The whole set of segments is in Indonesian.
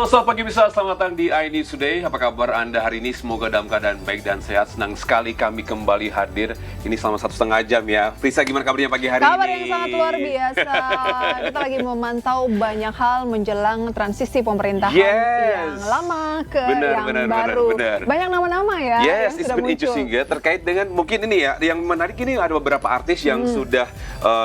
Halo selamat pagi bisa, selamat datang di iNews Today. Apa kabar Anda hari ini? Semoga dalam keadaan baik dan sehat. Senang sekali kami kembali hadir. Ini selama 1,5 jam ya. Prisa, gimana kabarnya pagi hari Kabar ini? yang sangat luar biasa. Kita lagi memantau banyak hal menjelang transisi pemerintahan yang lama ke yang baru. Banyak nama-nama ya Yes, yang it's sudah been muncul. interesting ya. Terkait dengan mungkin ini ya, yang menarik ini ada beberapa artis yang sudah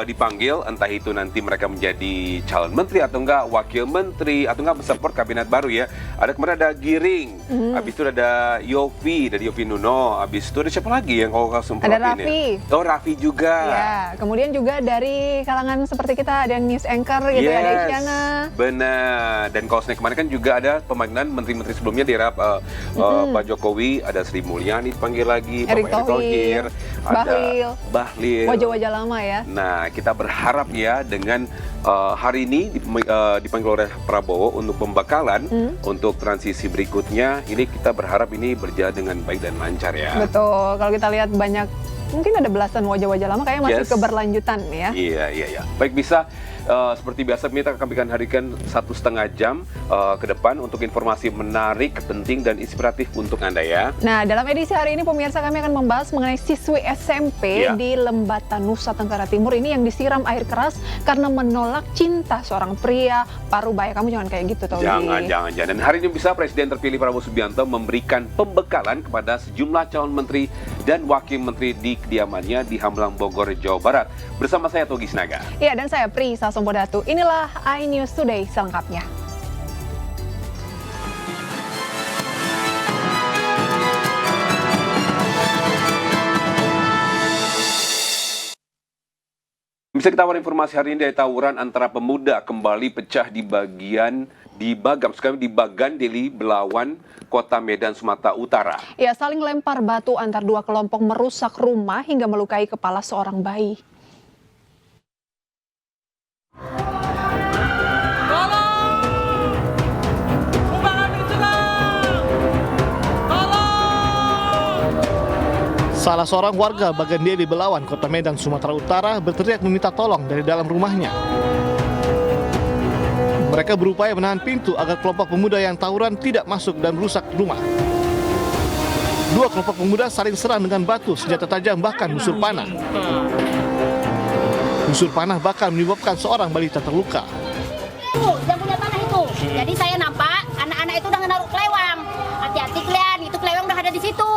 dipanggil. Entah itu nanti mereka menjadi calon menteri atau enggak, wakil menteri atau enggak support kabinet baru ya. Ada kemarin ada Giring, habis itu ada Yofi, dari Yofi Nuno, habis itu ada siapa lagi yang kalau sempat Ada ini? Raffi. Oh, Raffi juga. Ya, kemudian juga dari kalangan seperti kita ada yang news anchor gitu ya, ada Isyana. Benar. Dan kalau kemarin kan juga ada pemanggilan menteri-menteri sebelumnya di era Pak Jokowi, ada Sri Mulyani dipanggil lagi, Erick Bapak Thohir, ada Bahlil. Wajah-wajah lama ya. Nah, kita berharap ya dengan hari ini dipanggil oleh Prabowo untuk pembekalan untuk transisi berikutnya. Ini kita berharap ini berjalan dengan baik dan lancar ya. Betul. Kalau kita lihat banyak, mungkin ada belasan wajah-wajah lama kayaknya masih keberlanjutan ya. Iya. Baik, bisa seperti biasa kita akan harikan 1,5 jam ke depan untuk informasi menarik, penting dan inspiratif untuk Anda ya. Nah, dalam edisi hari ini pemirsa kami akan membahas mengenai siswi SMP di Lembata, Nusa Tenggara Timur ini yang disiram air keras karena menolak cinta seorang pria parubaya. Kamu jangan kayak gitu, Togi. Jangan. Dan hari ini bisa Presiden terpilih Prabowo Subianto memberikan pembekalan kepada sejumlah calon menteri dan wakil menteri di kediamannya di Hambalang, Bogor, Jawa Barat. Bersama saya Togi Sinaga. Iya, dan saya Prisa Sompodatu. Inilah iNews Today selengkapnya. Bisa kita awal informasi hari ini dari tawuran antara pemuda kembali pecah di Bagan Deli, Belawan, Kota Medan, Sumatera Utara. Ya, saling lempar batu antar dua kelompok merusak rumah hingga melukai kepala seorang bayi. Salah seorang warga Bagan Deli, Belawan, Kota Medan, Sumatera Utara berteriak meminta tolong dari dalam rumahnya. Mereka berupaya menahan pintu agar kelompok pemuda yang tawuran tidak masuk dan rusak rumah. Dua kelompok pemuda saling serang dengan batu, senjata tajam, bahkan busur panah. Busur panah bahkan menyebabkan seorang balita terluka. Yang punya tanah itu. Jadi saya nampak anak-anak itu udah naruh kelewang. Hati-hati kalian, itu kelewang udah ada di situ.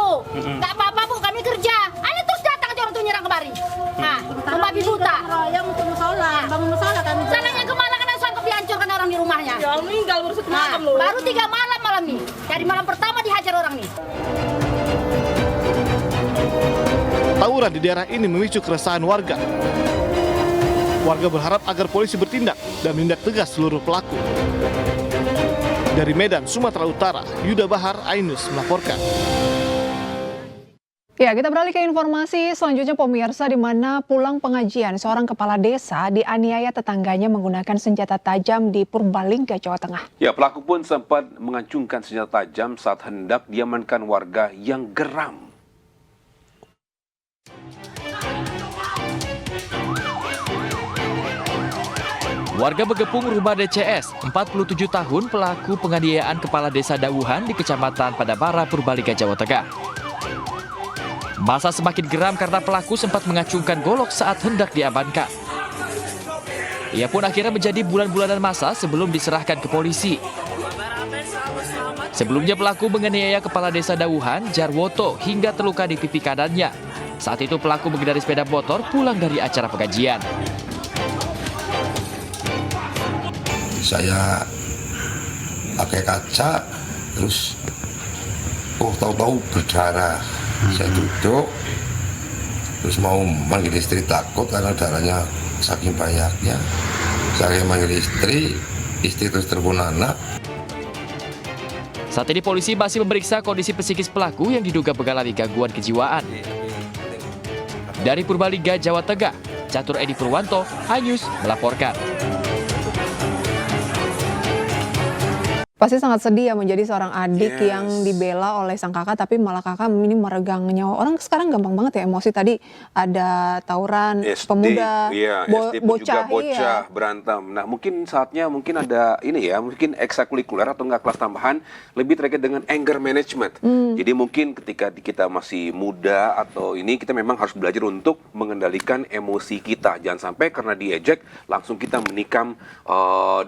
Gak apa-apa Bu, kami kerja. Ada terus datang aja orang tuh nyerang kemari. Nah, membabi buta. Yang untuk musola, bangun musola kami. Sananya kemarin kan sanggup dihancurkan orang di rumahnya. Ya meninggal baru 1 malam loh. Baru 3 malam nih. Dari malam pertama dihajar orang nih. Tawuran di daerah ini memicu keresahan warga. Warga berharap agar polisi bertindak dan menindak tegas seluruh pelaku. Dari Medan, Sumatera Utara, Yuda Bahar, iNews melaporkan. Ya, kita beralih ke informasi selanjutnya pemirsa, di mana pulang pengajian seorang kepala desa dianiaya tetangganya menggunakan senjata tajam di Purbalingga, Jawa Tengah. Ya, pelaku pun sempat mengacungkan senjata tajam saat hendak diamankan warga yang geram. Warga Begepung Rumah DCS, 47 tahun, pelaku penganiayaan kepala desa Dauhan di Kecamatan Padabara, Purbalingga, Jawa Tengah. Masa semakin geram karena pelaku sempat mengacungkan golok saat hendak diamankan. Ia pun akhirnya menjadi bulan-bulanan masa sebelum diserahkan ke polisi. Sebelumnya pelaku menganiaya kepala desa Dauhan, Jarwoto, hingga terluka di pipi kanannya. Saat itu pelaku mengendarai sepeda motor pulang dari acara pengajian. Saya pakai kaca, terus tahu-tahu berdarah. Saya duduk, terus mau manggil istri, takut karena darahnya saking banyaknya. Saya manggil istri terus telepon anak. Saat ini polisi masih memeriksa kondisi psikis pelaku yang diduga mengalami gangguan kejiwaan. Dari Purbalingga, Jawa Tengah, Catur Edi Purwanto, iNews melaporkan. Pasti sangat sedih ya menjadi seorang adik Yes. yang dibela oleh sang kakak, tapi malah kakak ini meregang nyawa. Orang sekarang gampang banget ya emosi. Tadi ada tawuran SD, pemuda, iya, SD pun juga bocah iya. berantem. Nah, mungkin saatnya ada ini ya, mungkin ekstrakurikuler atau enggak kelas tambahan lebih terkait dengan anger management. Jadi mungkin ketika kita masih muda atau ini kita memang harus belajar untuk mengendalikan emosi kita. Jangan sampai karena diejek langsung kita menikam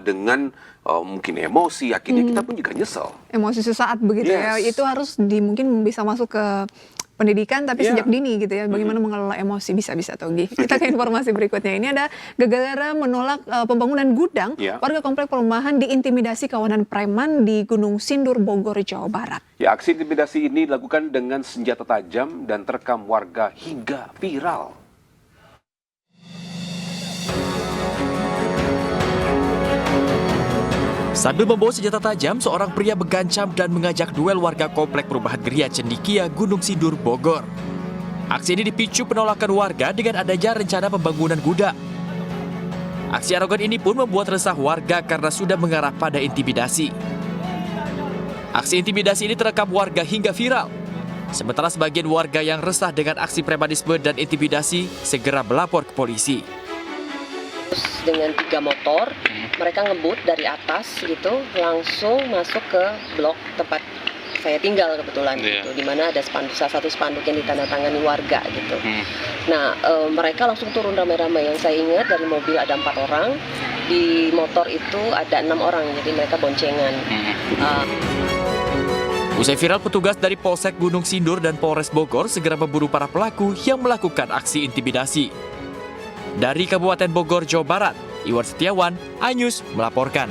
dengan mungkin emosi, akhirnya kita pun juga nyesel. Emosi sesaat begitu ya. Yes. Itu harus mungkin bisa masuk ke pendidikan tapi Iya. sejak dini gitu ya. Bagaimana mengelola emosi bisa Togi. Kita ke informasi berikutnya. Ini ada gara-gara menolak pembangunan gudang, Iya. warga komplek perumahan diintimidasi kawanan preman di Gunung Sindur, Bogor, Jawa Barat. Ya, aksi intimidasi ini dilakukan dengan senjata tajam dan terekam warga hingga viral. Sambil membawa senjata tajam, seorang pria mengancam dan mengajak duel warga komplek perumahan Geria Cendikia, Gunung Sindur, Bogor. Aksi ini dipicu penolakan warga dengan adanya rencana pembangunan gudang. Aksi arogan ini pun membuat resah warga karena sudah mengarah pada intimidasi. Aksi intimidasi ini terekam warga hingga viral. Sementara sebagian warga yang resah dengan aksi premanisme dan intimidasi segera melapor ke polisi. Dengan 3 motor, mereka ngebut dari atas gitu, langsung masuk ke blok tempat saya tinggal kebetulan gitu, di mana ada salah satu spanduk yang ditandatangani warga gitu. Nah, mereka langsung turun ramai-ramai. Yang saya ingat dari mobil ada 4 orang, di motor itu ada 6 orang, jadi mereka boncengan. Usai viral, petugas dari Polsek Gunung Sindur dan Polres Bogor segera memburu para pelaku yang melakukan aksi intimidasi. Dari Kabupaten Bogor, Jawa Barat, Iwan Setiawan, iNews melaporkan.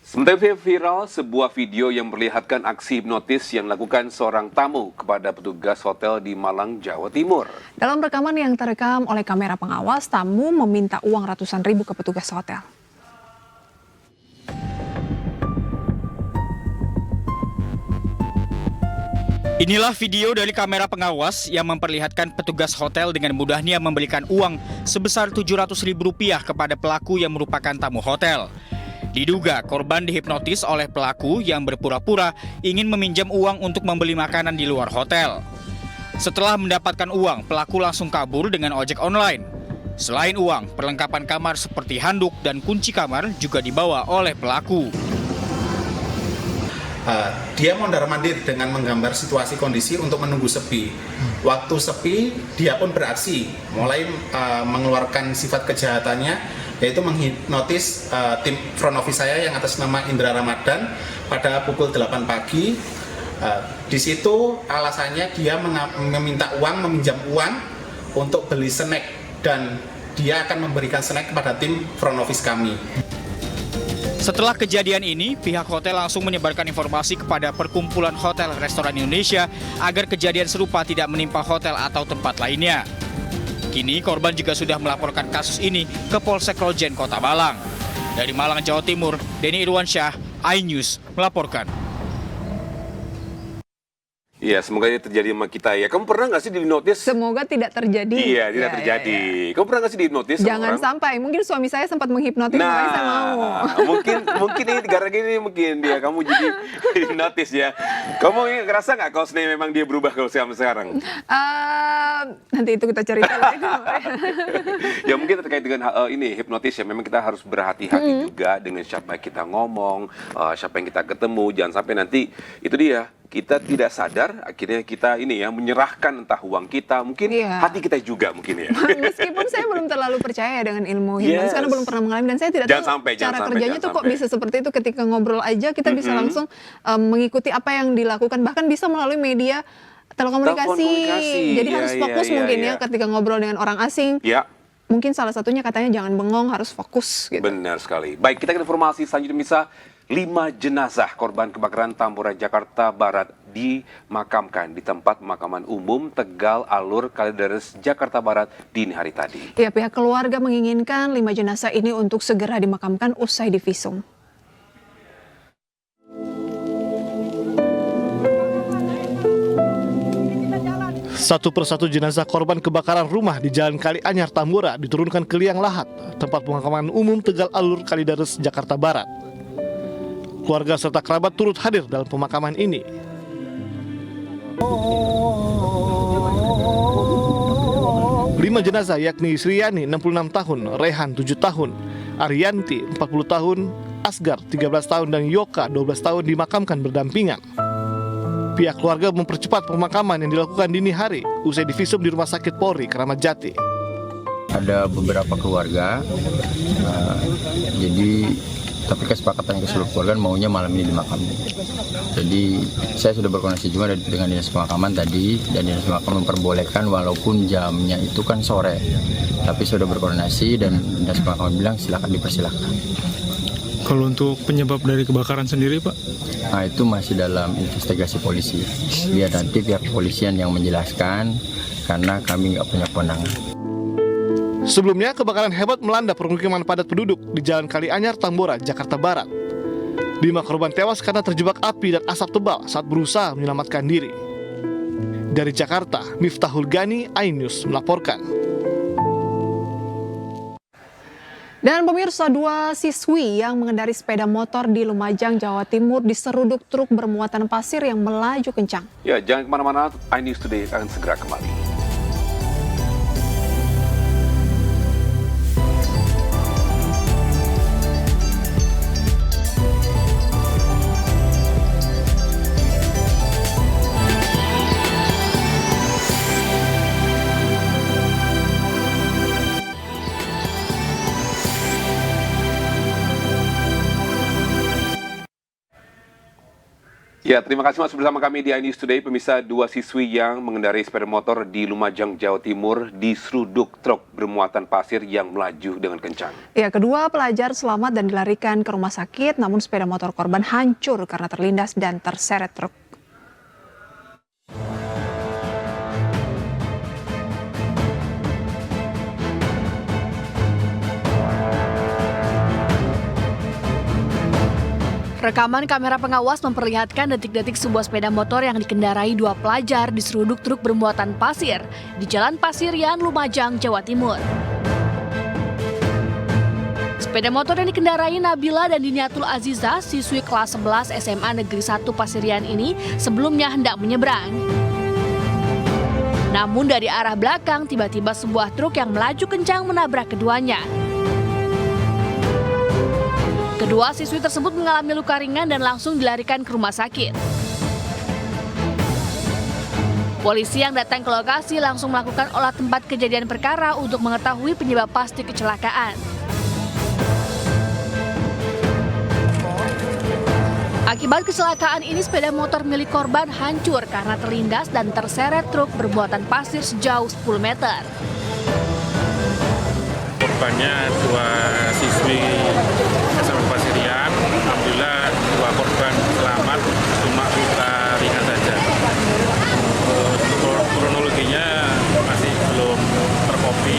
Sementara viral sebuah video yang memperlihatkan aksi hipnotis yang dilakukan seorang tamu kepada petugas hotel di Malang, Jawa Timur. Dalam rekaman yang terekam oleh kamera pengawas, tamu meminta uang ratusan ribu ke petugas hotel. Inilah video dari kamera pengawas yang memperlihatkan petugas hotel dengan mudahnya memberikan uang sebesar Rp700.000 kepada pelaku yang merupakan tamu hotel. Diduga korban dihipnotis oleh pelaku yang berpura-pura ingin meminjam uang untuk membeli makanan di luar hotel. Setelah mendapatkan uang, pelaku langsung kabur dengan ojek online. Selain uang, perlengkapan kamar seperti handuk dan kunci kamar juga dibawa oleh pelaku. Dia mondar-mandir dengan menggambar situasi kondisi untuk menunggu sepi. Waktu sepi, dia pun beraksi, mulai mengeluarkan sifat kejahatannya, yaitu menghipnotis tim front office saya yang atas nama Indra Ramadan pada pukul 8 pagi. Di situ alasannya dia meminta uang, meminjam uang untuk beli snack, dan dia akan memberikan snack kepada tim front office kami. Setelah kejadian ini, pihak hotel langsung menyebarkan informasi kepada Perkumpulan Hotel Restoran Indonesia agar kejadian serupa tidak menimpa hotel atau tempat lainnya. Kini korban juga sudah melaporkan kasus ini ke Polsek Rojen, Kota Malang. Dari Malang, Jawa Timur, Denny Irwansyah, iNews melaporkan. Iya, semoga ini terjadi sama kita ya. Kamu pernah nggak sih dihipnotis? Semoga tidak terjadi. Iya, tidak Ya, terjadi. ya, ya. Kamu pernah nggak sih dihipnotis sama Jangan orang? sampai, mungkin suami saya sempat menghipnotis, makanya saya mau. mungkin ini gara-gara ini mungkin dia kamu jadi hipnotis ya. Kamu ini ngerasa nggak kalau sebenarnya memang dia berubah kalau sekarang? Nanti itu kita cerita lagi. Ya mungkin terkait dengan ini hipnotis ya, memang kita harus berhati-hati juga dengan siapa kita ngomong, siapa yang kita ketemu, jangan sampai nanti itu dia kita tidak sadar akhirnya kita ini ya menyerahkan entah uang kita, mungkin hati kita juga mungkin ya. Meskipun saya belum terlalu percaya dengan ilmu hipnotis karena belum pernah mengalami, dan saya tidak tahu cara kerjanya tuh kok bisa seperti itu. Ketika ngobrol aja kita bisa langsung mengikuti apa yang dilakukan, bahkan bisa melalui media telekomunikasi. Jadi harus fokus mungkin ya ketika ngobrol dengan orang asing. Ya. Mungkin salah satunya katanya jangan bengong, harus fokus gitu. Benar sekali. Baik, kita ke informasi selanjutnya bisa 5 jenazah korban kebakaran Tambora, Jakarta Barat dimakamkan di tempat pemakaman umum Tegal Alur, Kalideres, Jakarta Barat dini hari tadi. Ya, pihak keluarga menginginkan 5 jenazah ini untuk segera dimakamkan usai divisum. Satu persatu jenazah korban kebakaran rumah di Jalan Kali Anyar Tambora diturunkan ke liang lahat, tempat pemakaman umum Tegal Alur Kalideres, Jakarta Barat. Keluarga serta kerabat turut hadir dalam pemakaman ini. Lima jenazah yakni Sriani 66 tahun, Rehan 7 tahun, Ariyanti 40 tahun, Asgar 13 tahun dan Yoka 12 tahun dimakamkan berdampingan. Pihak keluarga mempercepat pemakaman yang dilakukan dini hari usai divisum di Rumah Sakit Polri Kramat Jati. Ada beberapa keluarga, jadi tapi kesepakatan ke seluruh keluarga maunya malam ini dimakamkan. Jadi saya sudah berkoordinasi juga dengan dinas pemakaman tadi, dan dinas pemakaman memperbolehkan walaupun jamnya itu kan sore, tapi sudah berkoordinasi dan dinas pemakaman bilang silakan dipersilakan. Kalau untuk penyebab dari kebakaran sendiri, Pak? Nah, itu masih dalam investigasi polisi. Biar nanti pihak kepolisian yang menjelaskan, karena kami nggak punya kewenangan. Sebelumnya, kebakaran hebat melanda permukiman padat penduduk di Jalan Kali Anyar Tambora, Jakarta Barat. 5 korban tewas karena terjebak api dan asap tebal saat berusaha menyelamatkan diri. Dari Jakarta, Miftahul Gani, iNews melaporkan. Dan pemirsa, 2 siswi yang mengendari sepeda motor di Lumajang, Jawa Timur diseruduk truk bermuatan pasir yang melaju kencang. Ya, jangan kemana-mana, iNews Today akan segera kembali. Ya, terima kasih masih bersama kami di iNews Today. Pemirsa, 2 siswi yang mengendarai sepeda motor di Lumajang, Jawa Timur diseruduk truk bermuatan pasir yang melaju dengan kencang. Ya, kedua pelajar selamat dan dilarikan ke rumah sakit, namun sepeda motor korban hancur karena terlindas dan terseret truk. Rekaman kamera pengawas memperlihatkan detik-detik sebuah sepeda motor yang dikendarai 2 pelajar diseruduk truk bermuatan pasir di Jalan Pasirian, Lumajang, Jawa Timur. Sepeda motor yang dikendarai Nabila dan Diniatul Aziza, siswi kelas 11 SMA Negeri 1 Pasirian ini sebelumnya hendak menyeberang. Namun dari arah belakang tiba-tiba sebuah truk yang melaju kencang menabrak keduanya. Kedua siswi tersebut mengalami luka ringan dan langsung dilarikan ke rumah sakit. Polisi yang datang ke lokasi langsung melakukan olah tempat kejadian perkara untuk mengetahui penyebab pasti kecelakaan. Akibat kecelakaan ini, sepeda motor milik korban hancur karena terlindas dan terseret truk bermuatan pasir sejauh 10 meter. Korbannya 2 siswi SMA Pasirian, alhamdulillah 2 korban selamat, cuma luka ringan saja. Kronologinya masih belum terkopi,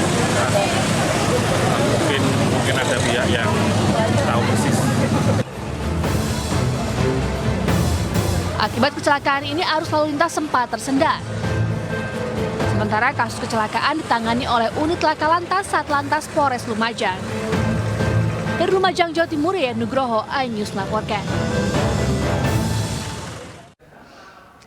mungkin ada pihak yang tahu persis. Akibat kecelakaan ini arus lalu lintas sempat tersendat. Sementara kasus kecelakaan ditangani oleh unit laka lantas Satlantas Polres Lumajang. Dari Lumajang, Jawa Timur, Yan Nugroho, iNews melaporkan.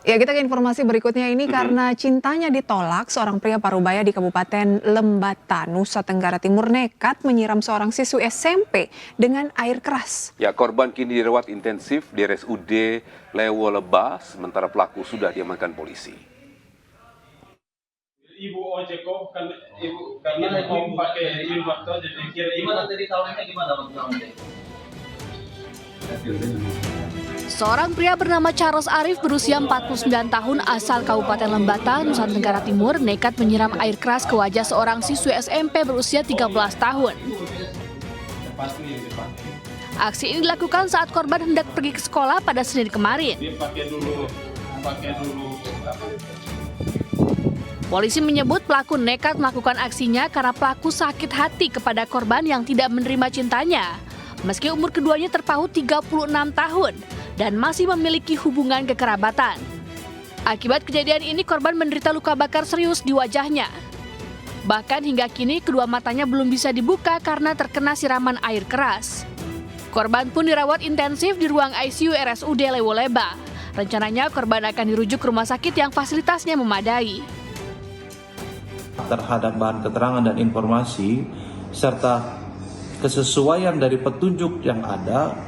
Ya, kita ke informasi berikutnya ini. Karena cintanya ditolak, seorang pria Parubaya di Kabupaten Lembata, Nusa Tenggara Timur nekat menyiram seorang siswi SMP dengan air keras. Ya, korban kini dirawat intensif di RSUD Lewo Lebah, sementara pelaku sudah diamankan polisi. Ibu ojeko kan ibu karena mau pakai ibu faktor jadi kira gimana tadi tahunya gimana maksudnya? Seorang pria bernama Charles Arif berusia 49 tahun asal Kabupaten Lembata, Nusa Tenggara Timur nekat menyiram air keras ke wajah seorang siswi SMP berusia 13 tahun. Aksi ini dilakukan saat korban hendak pergi ke sekolah pada Senin kemarin. Pakai dulu. Polisi menyebut pelaku nekat melakukan aksinya karena pelaku sakit hati kepada korban yang tidak menerima cintanya. Meski umur keduanya terpaut 36 tahun dan masih memiliki hubungan kekerabatan. Akibat kejadian ini, korban menderita luka bakar serius di wajahnya. Bahkan hingga kini, kedua matanya belum bisa dibuka karena terkena siraman air keras. Korban pun dirawat intensif di ruang ICU RSUD Lewoleba. Rencananya korban akan dirujuk ke rumah sakit yang fasilitasnya memadai. Terhadap bahan keterangan dan informasi, serta kesesuaian dari petunjuk yang ada,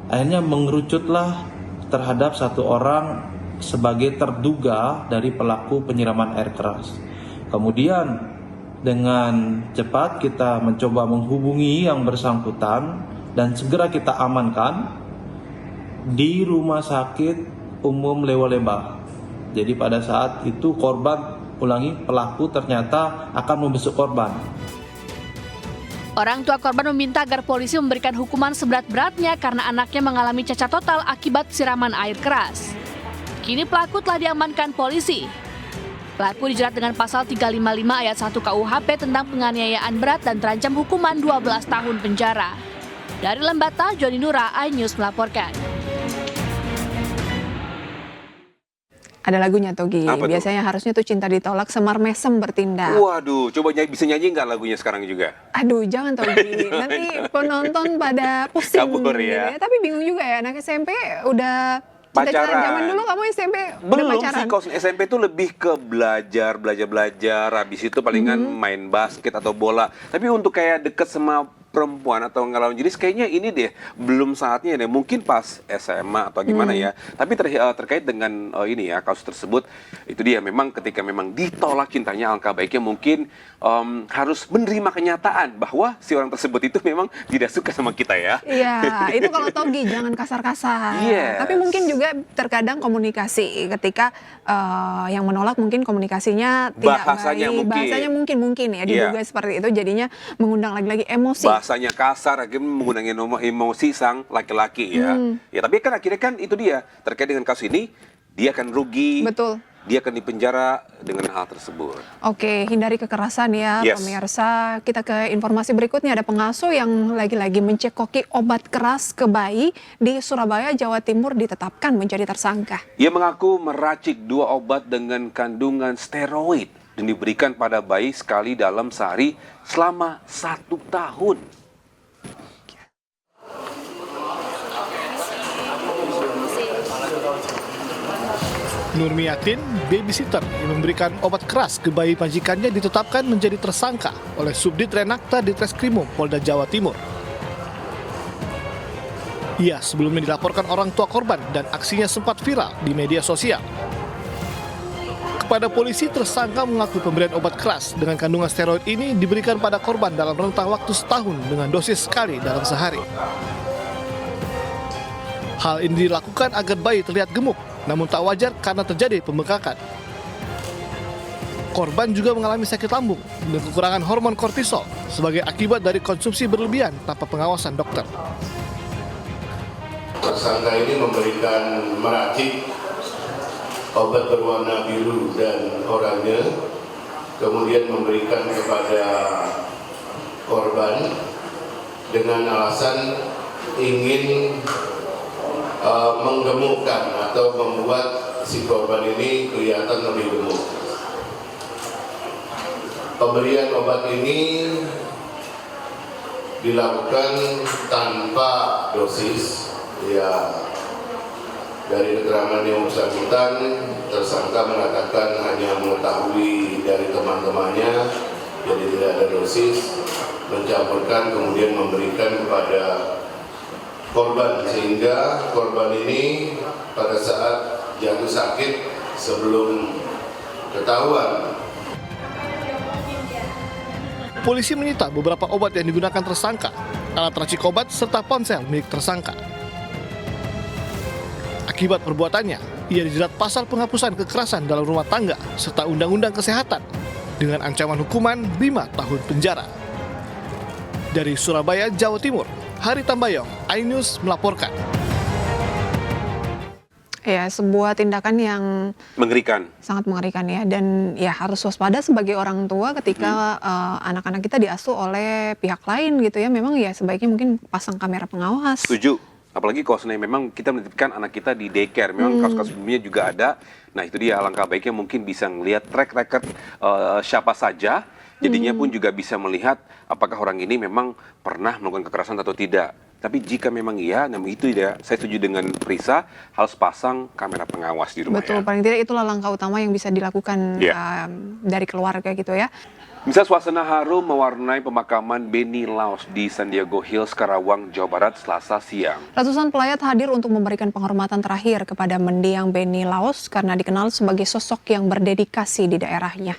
akhirnya mengerucutlah terhadap satu orang sebagai terduga dari pelaku penyiraman air keras. Kemudian dengan cepat kita mencoba menghubungi yang bersangkutan dan segera kita amankan di Rumah Sakit Umum Lewoleba. Jadi pada saat itu pelaku ternyata akan membesuk korban. Orang tua korban meminta agar polisi memberikan hukuman seberat-beratnya karena anaknya mengalami cacat total akibat siraman air keras. Kini pelaku telah diamankan polisi. Pelaku dijerat dengan pasal 355 ayat 1 KUHP tentang penganiayaan berat dan terancam hukuman 12 tahun penjara. Dari Lembata, Joni Nura, iNews melaporkan. Ada lagunya Togi. Biasanya harusnya tuh cinta ditolak, Semar Mesem bertindak. Waduh, coba bisa nyanyi nggak lagunya sekarang juga? Aduh, jangan Togi. Nanti penonton pada pusing. Kabur ya. Tapi bingung juga ya, anak SMP udah pacaran. Zaman dulu kamu SMP belum udah pacaran? Sih, kalau SMP itu lebih ke belajar. Habis itu palingan main basket atau bola. Tapi untuk kayak deket sama perempuan atau ngelawan jenis, kayaknya ini deh belum saatnya deh. Mungkin pas SMA atau gimana ya. Tapi terkait dengan ini ya, kasus tersebut, itu dia memang ketika memang ditolak cintanya, alangkah baiknya mungkin harus menerima kenyataan bahwa si orang tersebut itu memang tidak suka sama kita ya. Iya, itu kalau Togi jangan kasar-kasar. Yes. Tapi mungkin juga terkadang komunikasi ketika yang menolak mungkin komunikasinya tidak bahasanya baik. Bahasanya mungkin ya diduga seperti itu, jadinya mengundang lagi-lagi emosi. Bahasanya kasar, akhirnya menggunakan emosi sang laki-laki ya. Ya tapi kan akhirnya kan itu dia, terkait dengan kasus ini dia akan rugi. Betul. Dia akan dipenjara dengan hal tersebut. Oke, hindari kekerasan ya pemirsa. Kita ke informasi berikutnya. Ada pengasuh yang lagi-lagi mencekoki obat keras ke bayi di Surabaya, Jawa Timur ditetapkan menjadi tersangka. Ia mengaku meracik 2 obat dengan kandungan steroid dan diberikan pada bayi sekali dalam sehari selama 1 tahun. Nurmiyatin, babysitter yang memberikan obat keras ke bayi majikannya ditetapkan menjadi tersangka oleh Subdit Renakta di Treskrimum Polda Jawa Timur. Ia sebelumnya dilaporkan orang tua korban dan aksinya sempat viral di media sosial. Kepada polisi, tersangka mengaku pemberian obat keras dengan kandungan steroid ini diberikan pada korban dalam rentang waktu setahun dengan dosis sekali dalam sehari. Hal ini dilakukan agar bayi terlihat gemuk, namun tak wajar karena terjadi pembengkakan. Korban juga mengalami sakit lambung dan kekurangan hormon kortisol sebagai akibat dari konsumsi berlebihan tanpa pengawasan dokter. Tersangka ini meracik obat berwarna biru dan oranye, kemudian memberikan kepada korban dengan alasan ingin menggemukkan atau membuat si korban ini kelihatan lebih gemuk. Pemberian obat ini dilakukan tanpa dosis. Ya, dari keterangan yang bersangkutan, tersangka mengatakan hanya mengetahui dari teman-temannya, jadi tidak ada dosis, mencampurkan kemudian memberikan kepada korban, sehingga korban ini pada saat jatuh sakit sebelum ketahuan. Polisi menyita beberapa obat yang digunakan tersangka, alat racik obat serta ponsel milik tersangka. Akibat perbuatannya, ia dijerat pasal penghapusan kekerasan dalam rumah tangga serta Undang-Undang Kesehatan dengan ancaman hukuman 5 tahun penjara. Dari Surabaya, Jawa Timur, Hari Tambayong, iNews melaporkan. Ya, sebuah tindakan yang mengerikan, sangat mengerikan ya, dan ya harus waspada sebagai orang tua ketika anak-anak kita diasuh oleh pihak lain gitu ya. Memang ya sebaiknya mungkin pasang kamera pengawas. Setuju. Apalagi kalau sebenarnya memang kita menitipkan anak kita di daycare, memang kasus-kasus sebelumnya juga ada. Nah itu dia, alangkah baiknya mungkin bisa melihat track record siapa saja, jadinya pun juga bisa melihat apakah orang ini memang pernah melakukan kekerasan atau tidak. Tapi jika memang iya, namun itu ya, saya setuju dengan Prisa, harus pasang kamera pengawas di rumah. Betul, paling tidak itulah langkah utama yang bisa dilakukan dari keluarga gitu ya. Bisa suasana harum mewarnai pemakaman Benny Laos di San Diego Hills, Karawang, Jawa Barat, Selasa siang. Ratusan pelayat hadir untuk memberikan penghormatan terakhir kepada mendiang Benny Laos karena dikenal sebagai sosok yang berdedikasi di daerahnya.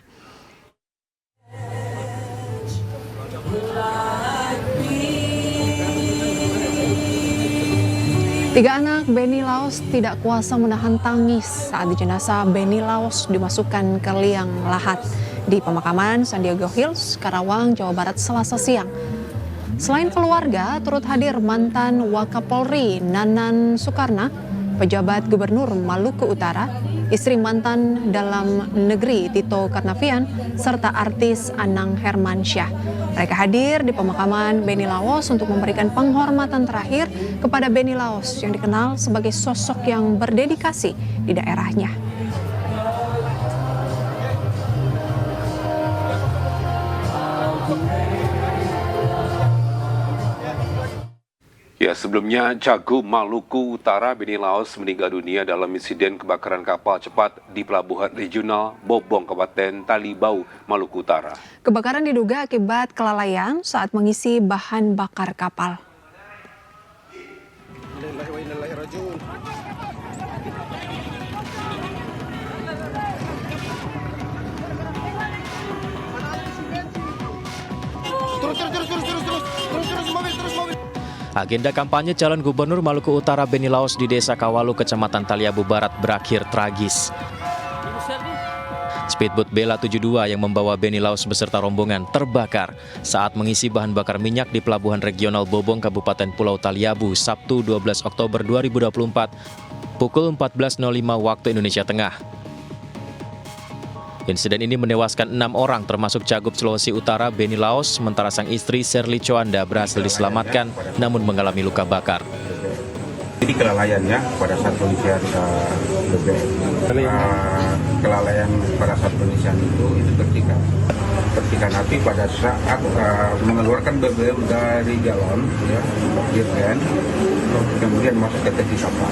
Tiga anak Benny Laos tidak kuasa menahan tangis saat jenazah Benny Laos dimasukkan ke liang lahat di pemakaman San Diego Hills, Karawang, Jawa Barat, Selasa siang. Selain keluarga, turut hadir mantan Wakapolri Nanan Soekarno, pejabat Gubernur Maluku Utara, istri mantan Dalam Negeri Tito Karnavian, serta artis Anang Hermansyah. Mereka hadir di pemakaman Benny Laos untuk memberikan penghormatan terakhir kepada Benny Laos yang dikenal sebagai sosok yang berdedikasi di daerahnya. Ya, sebelumnya Cagup Maluku Utara Benny Laos meninggal dunia dalam insiden kebakaran kapal cepat di Pelabuhan Regional Bobong, Kabupaten Talibau, Maluku Utara. Kebakaran diduga akibat kelalaian saat mengisi bahan bakar kapal. Agenda kampanye calon gubernur Maluku Utara Benny Laos di Desa Kawalu, Kecamatan Taliabu Barat berakhir tragis. Speedboat Bella 72 yang membawa Benny Laos beserta rombongan terbakar saat mengisi bahan bakar minyak di Pelabuhan Regional Bobong, Kabupaten Pulau Taliabu, Sabtu 12 Oktober 2024, pukul 14.05 waktu Indonesia Tengah. Insiden ini menewaskan 6 orang termasuk Cagup Sulawesi Utara Benny Laos, sementara sang istri Sherly Coanda berhasil diselamatkan namun mengalami luka bakar. Jadi kelalaiannya pada saat pengisian BBM, kelalaian pada saat pengisian itu percikan api pada saat mengeluarkan BBM dari galon, ya, kemudian masuk ke tangki kapal.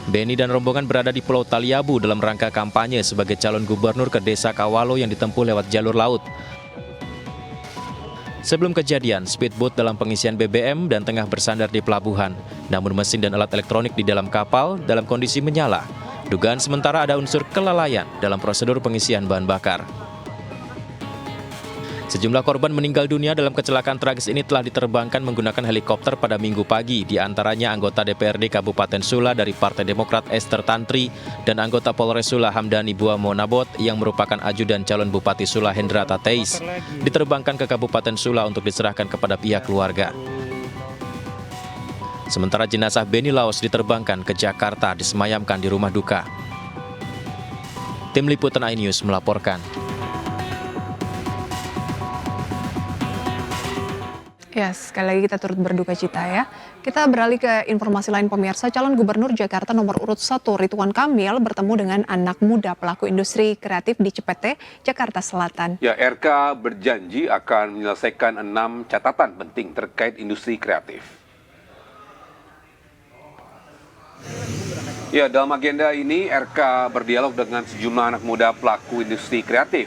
Benny dan rombongan berada di Pulau Taliabu dalam rangka kampanye sebagai calon gubernur ke Desa Kawalo yang ditempuh lewat jalur laut. Sebelum kejadian, speedboat dalam pengisian BBM dan tengah bersandar di pelabuhan. Namun mesin dan alat elektronik di dalam kapal dalam kondisi menyala. Dugaan sementara ada unsur kelalaian dalam prosedur pengisian bahan bakar. Sejumlah korban meninggal dunia dalam kecelakaan tragis ini telah diterbangkan menggunakan helikopter pada Minggu pagi, di antaranya anggota DPRD Kabupaten Sula dari Partai Demokrat Esther Tantri dan anggota Polres Sula Hamdani Buamo Nabot yang merupakan ajudan calon Bupati Sula Hendra Tateis, diterbangkan ke Kabupaten Sula untuk diserahkan kepada pihak keluarga. Sementara jenazah Benny Laos diterbangkan ke Jakarta disemayamkan di rumah duka. Tim Liputan iNews melaporkan. Ya, sekali lagi kita turut berduka cita ya. Kita beralih ke informasi lain pemirsa. Calon Gubernur Jakarta nomor urut 1 Ridwan Kamil bertemu dengan anak muda pelaku industri kreatif di Cipete, Jakarta Selatan. Ya, RK berjanji akan menyelesaikan 6 catatan penting terkait industri kreatif. Ya, dalam agenda ini RK berdialog dengan sejumlah anak muda pelaku industri kreatif.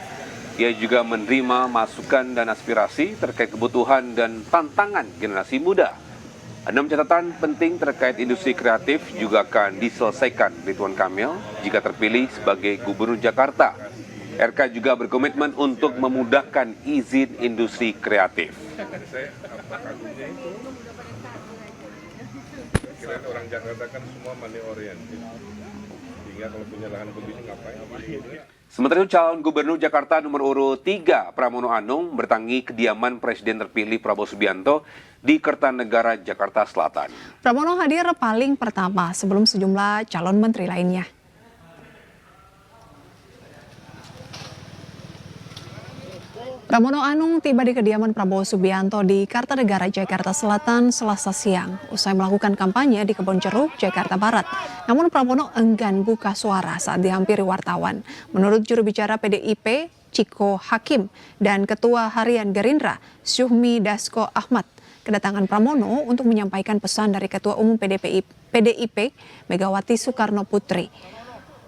Ia juga menerima masukan dan aspirasi terkait kebutuhan dan tantangan generasi muda. 6 catatan penting terkait industri kreatif juga akan diselesaikan Ridwan Kamil jika terpilih sebagai Gubernur Jakarta. RK juga berkomitmen untuk memudahkan izin industri kreatif. Pikiran orang Jakarta kan semua money oriented. Sehingga kalau punya lahan begitu ngapain? Sementara itu calon Gubernur Jakarta nomor urut 3 Pramono Anung berdatangi kediaman Presiden terpilih Prabowo Subianto di Kertanegara, Jakarta Selatan. Pramono hadir paling pertama sebelum sejumlah calon menteri lainnya. Pramono Anung tiba di kediaman Prabowo Subianto di Kartanegara, Jakarta Selatan, Selasa siang. Usai melakukan kampanye di Kebon Jeruk, Jakarta Barat. Namun Pramono enggan buka suara saat dihampiri wartawan. Menurut juru bicara PDIP, Ciko Hakim, dan Ketua Harian Gerindra, Syuhmi Dasko Ahmad, kedatangan Pramono untuk menyampaikan pesan dari Ketua Umum PDIP, Megawati Soekarno Putri.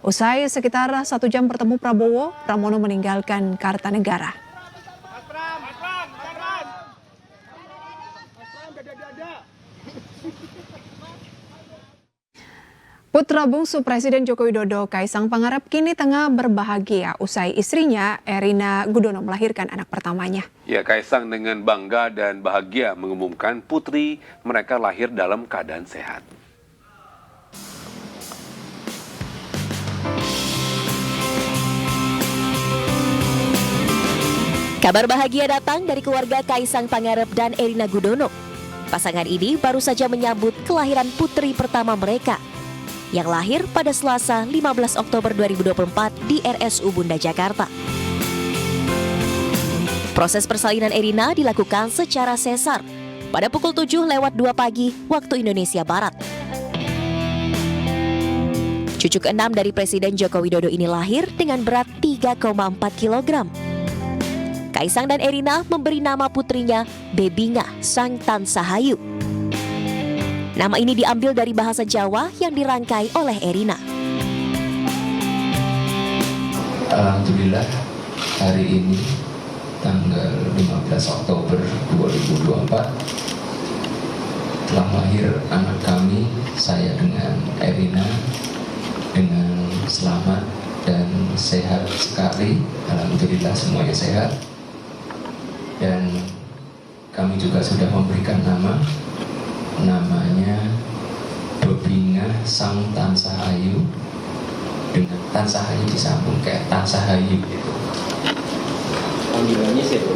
Usai sekitar 1 jam bertemu Prabowo, Pramono meninggalkan Kartanegara. Putra bungsu Presiden Joko Widodo, Kaisang Pangarep, kini tengah berbahagia usai istrinya, Erina Gudono, melahirkan anak pertamanya. Ya, Kaisang dengan bangga dan bahagia mengumumkan putri mereka lahir dalam keadaan sehat. Kabar bahagia datang dari keluarga Kaisang Pangarep dan Erina Gudono. Pasangan ini baru saja menyambut kelahiran putri pertama mereka, yang lahir pada Selasa 15 Oktober 2024 di RSU Bunda Jakarta. Proses persalinan Erina dilakukan secara sesar pada pukul 7:02 pagi waktu Indonesia Barat. Cucu ke-6 dari Presiden Joko Widodo ini lahir dengan berat 3,4 kg. Kaisang dan Erina memberi nama putrinya Bebinga Sang Tan Sahayu. Nama ini diambil dari bahasa Jawa yang dirangkai oleh Erina. Alhamdulillah, hari ini tanggal 15 Oktober 2024 telah lahir anak kami, saya dengan Erina, dengan selamat dan sehat sekali. Alhamdulillah semuanya sehat. Dan kami juga sudah memberikan namanya Bebinga Sang Tan Sahayu, dengan Tan Sahayu disambung kayak Tan Sahayu gitu. Panggilannya siapa?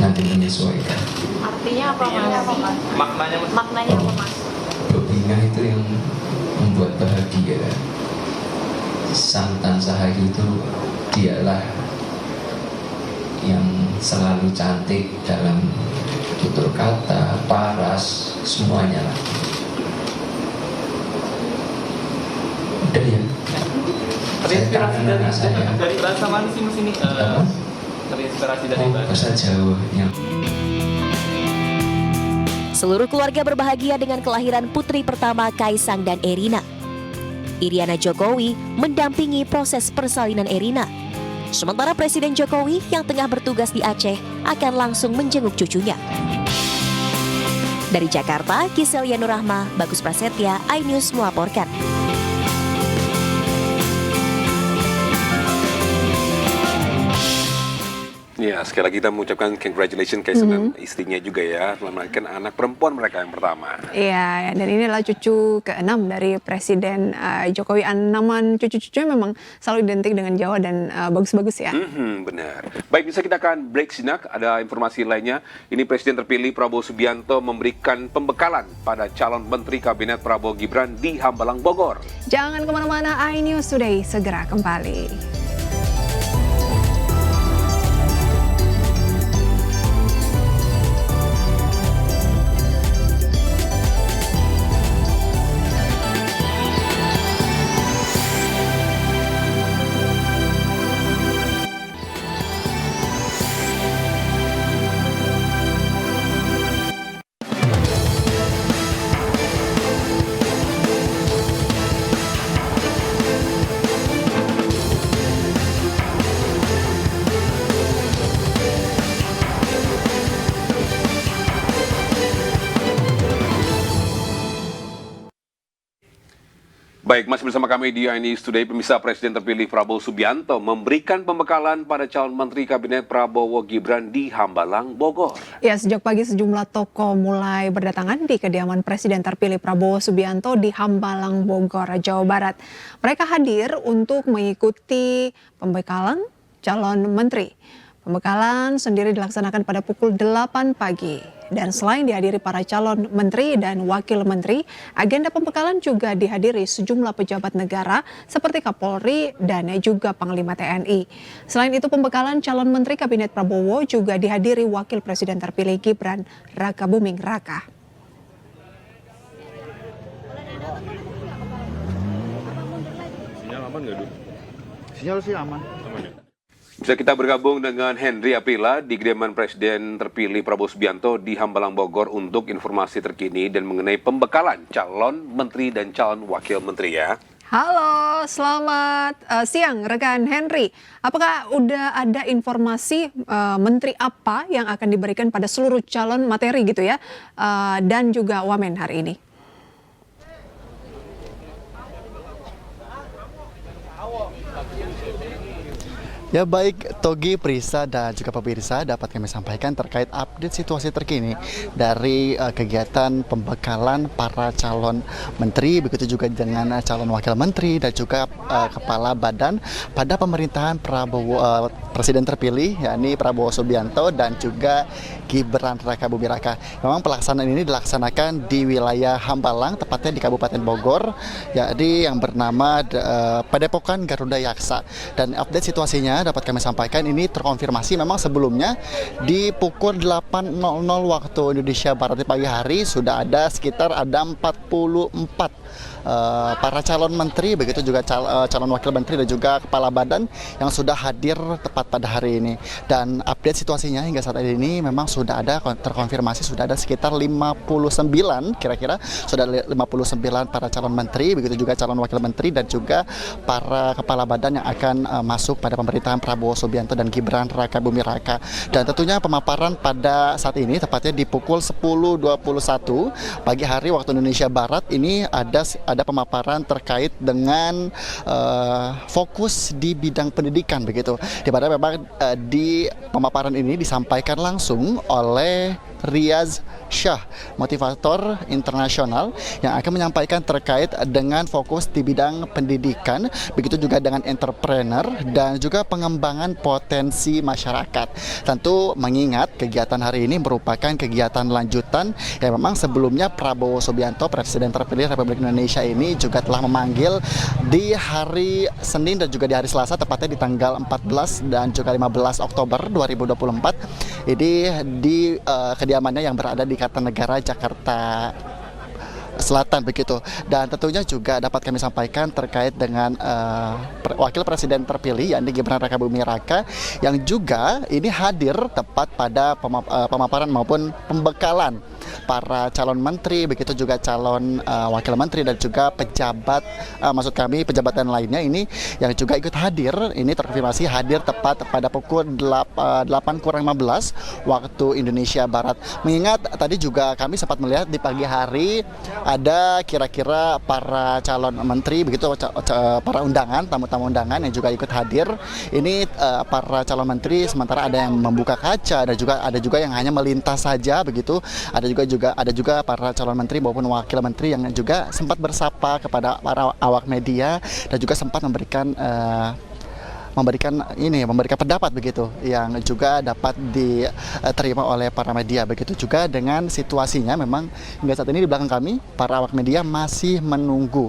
Nanti menyesuaikan. Artinya apa mas? Maknanya apa mas? Bebinga itu yang membuat bahagia. Sang Tan Sahayu itu dialah yang selalu cantik dalam tutur kata, paras, semuanya lah. Udah ya. Terinspirasi dari bahasa mana sih mas ini? Terinspirasi dari bahasa Jawa. Ya. Seluruh keluarga berbahagia dengan kelahiran putri pertama Kaisang dan Erina. Iriana Jokowi mendampingi proses persalinan Erina. Sementara Presiden Jokowi yang tengah bertugas di Aceh akan langsung menjenguk cucunya. Dari Jakarta, Kiselia Nurrahma, Bagus Prasetya, iNews melaporkan. Ya, sekali lagi kita mengucapkan congratulations Kaisang dan istrinya juga ya, telah melahirkan anak perempuan mereka yang pertama. Iya, dan ini adalah cucu ke-6 dari Presiden Jokowi. Nama cucu-cucunya memang selalu identik dengan Jawa dan bagus-bagus ya. Benar. Baik, bisa kita akan break sinak. Ada informasi lainnya. Ini Presiden terpilih Prabowo Subianto memberikan pembekalan pada calon Menteri Kabinet Prabowo Gibran di Hambalang, Bogor. Jangan kemana-mana, iNews Today segera kembali. Baik, masih bersama kami di iNews Today. Pemirsa, Presiden terpilih Prabowo Subianto memberikan pembekalan pada calon Menteri Kabinet Prabowo Gibran di Hambalang, Bogor. Ya, sejak pagi sejumlah tokoh mulai berdatangan di kediaman Presiden terpilih Prabowo Subianto di Hambalang, Bogor, Jawa Barat. Mereka hadir untuk mengikuti pembekalan calon Menteri. Pembekalan sendiri dilaksanakan pada pukul 8 pagi. Dan selain dihadiri para calon menteri dan wakil menteri, agenda pembekalan juga dihadiri sejumlah pejabat negara seperti Kapolri dan juga Panglima TNI. Selain itu, pembekalan calon menteri Kabinet Prabowo juga dihadiri Wakil Presiden terpilih Gibran Rakabuming Raka. Sinyal aman nggak, Du? Sinyal sih aman. Aman ya? Bisa kita bergabung dengan Henry Aprila di kediaman Presiden terpilih Prabowo Subianto di Hambalang Bogor untuk informasi terkini dan mengenai pembekalan calon menteri dan calon wakil menteri ya. Halo, selamat siang rekan Henry. Apakah udah ada informasi menteri apa yang akan diberikan pada seluruh calon materi gitu ya, dan juga wamen hari ini? Ya baik Togi, Prisa dan juga pemirsa, dapat kami sampaikan terkait update situasi terkini dari kegiatan pembekalan para calon menteri, begitu juga dengan calon wakil menteri dan juga kepala badan pada pemerintahan Prabowo Presiden terpilih, yakni Prabowo Subianto dan juga Gibran Rakabuming Raka. Memang pelaksanaan ini dilaksanakan di wilayah Hambalang, tepatnya di Kabupaten Bogor, yakni yang bernama Padepokan Garuda Yaksa. Dan update situasinya dapat kami sampaikan ini terkonfirmasi memang sebelumnya di pukul 8.00 waktu Indonesia Barat di pagi hari sudah ada sekitar 44 para calon menteri, begitu juga calon wakil menteri dan juga kepala badan yang sudah hadir tepat pada hari ini. Dan update situasinya hingga saat ini memang sudah ada terkonfirmasi sudah ada sekitar 59 kira-kira sudah 59 para calon menteri, begitu juga calon wakil menteri dan juga para kepala badan yang akan masuk pada pemerintahan Prabowo Subianto dan Gibran Rakabuming Raka. Dan tentunya pemaparan pada saat ini tepatnya di pukul 10.21 pagi hari waktu Indonesia Barat ini ada pemaparan terkait dengan fokus di bidang pendidikan begitu. Di mana memang di pemaparan ini disampaikan langsung oleh Riaz Shah, motivator internasional yang akan menyampaikan terkait dengan fokus di bidang pendidikan, begitu juga dengan entrepreneur dan juga pengembangan potensi masyarakat. Tentu mengingat kegiatan hari ini merupakan kegiatan lanjutan yang memang sebelumnya Prabowo Subianto, Presiden terpilih Republik Indonesia ini juga telah memanggil di hari Senin dan juga di hari Selasa, tepatnya di tanggal 14 dan juga 15 Oktober 2024. Ini di kediamannya yang berada di Kartanegara, Jakarta Selatan begitu. Dan tentunya juga dapat kami sampaikan terkait dengan wakil presiden terpilih yakni Gibran Rakabuming Raka yang juga ini hadir tepat pada pemaparan maupun pembekalan para calon menteri, begitu juga calon wakil menteri dan juga pejabat, maksud kami pejabatan lainnya ini yang juga ikut hadir. Ini terkonfirmasi hadir tepat pada pukul 8:15 waktu Indonesia Barat. Mengingat tadi juga kami sempat melihat di pagi hari ada kira-kira para calon menteri, begitu para undangan, tamu-tamu undangan yang juga ikut hadir. Ini para calon menteri sementara ada yang membuka kaca, ada juga yang hanya melintas saja begitu. Ada juga para calon menteri maupun wakil menteri yang juga sempat bersapa kepada para awak media dan juga sempat memberikan pendapat begitu yang juga dapat diterima oleh para media. Begitu juga dengan situasinya, memang hingga saat ini di belakang kami para awak media masih menunggu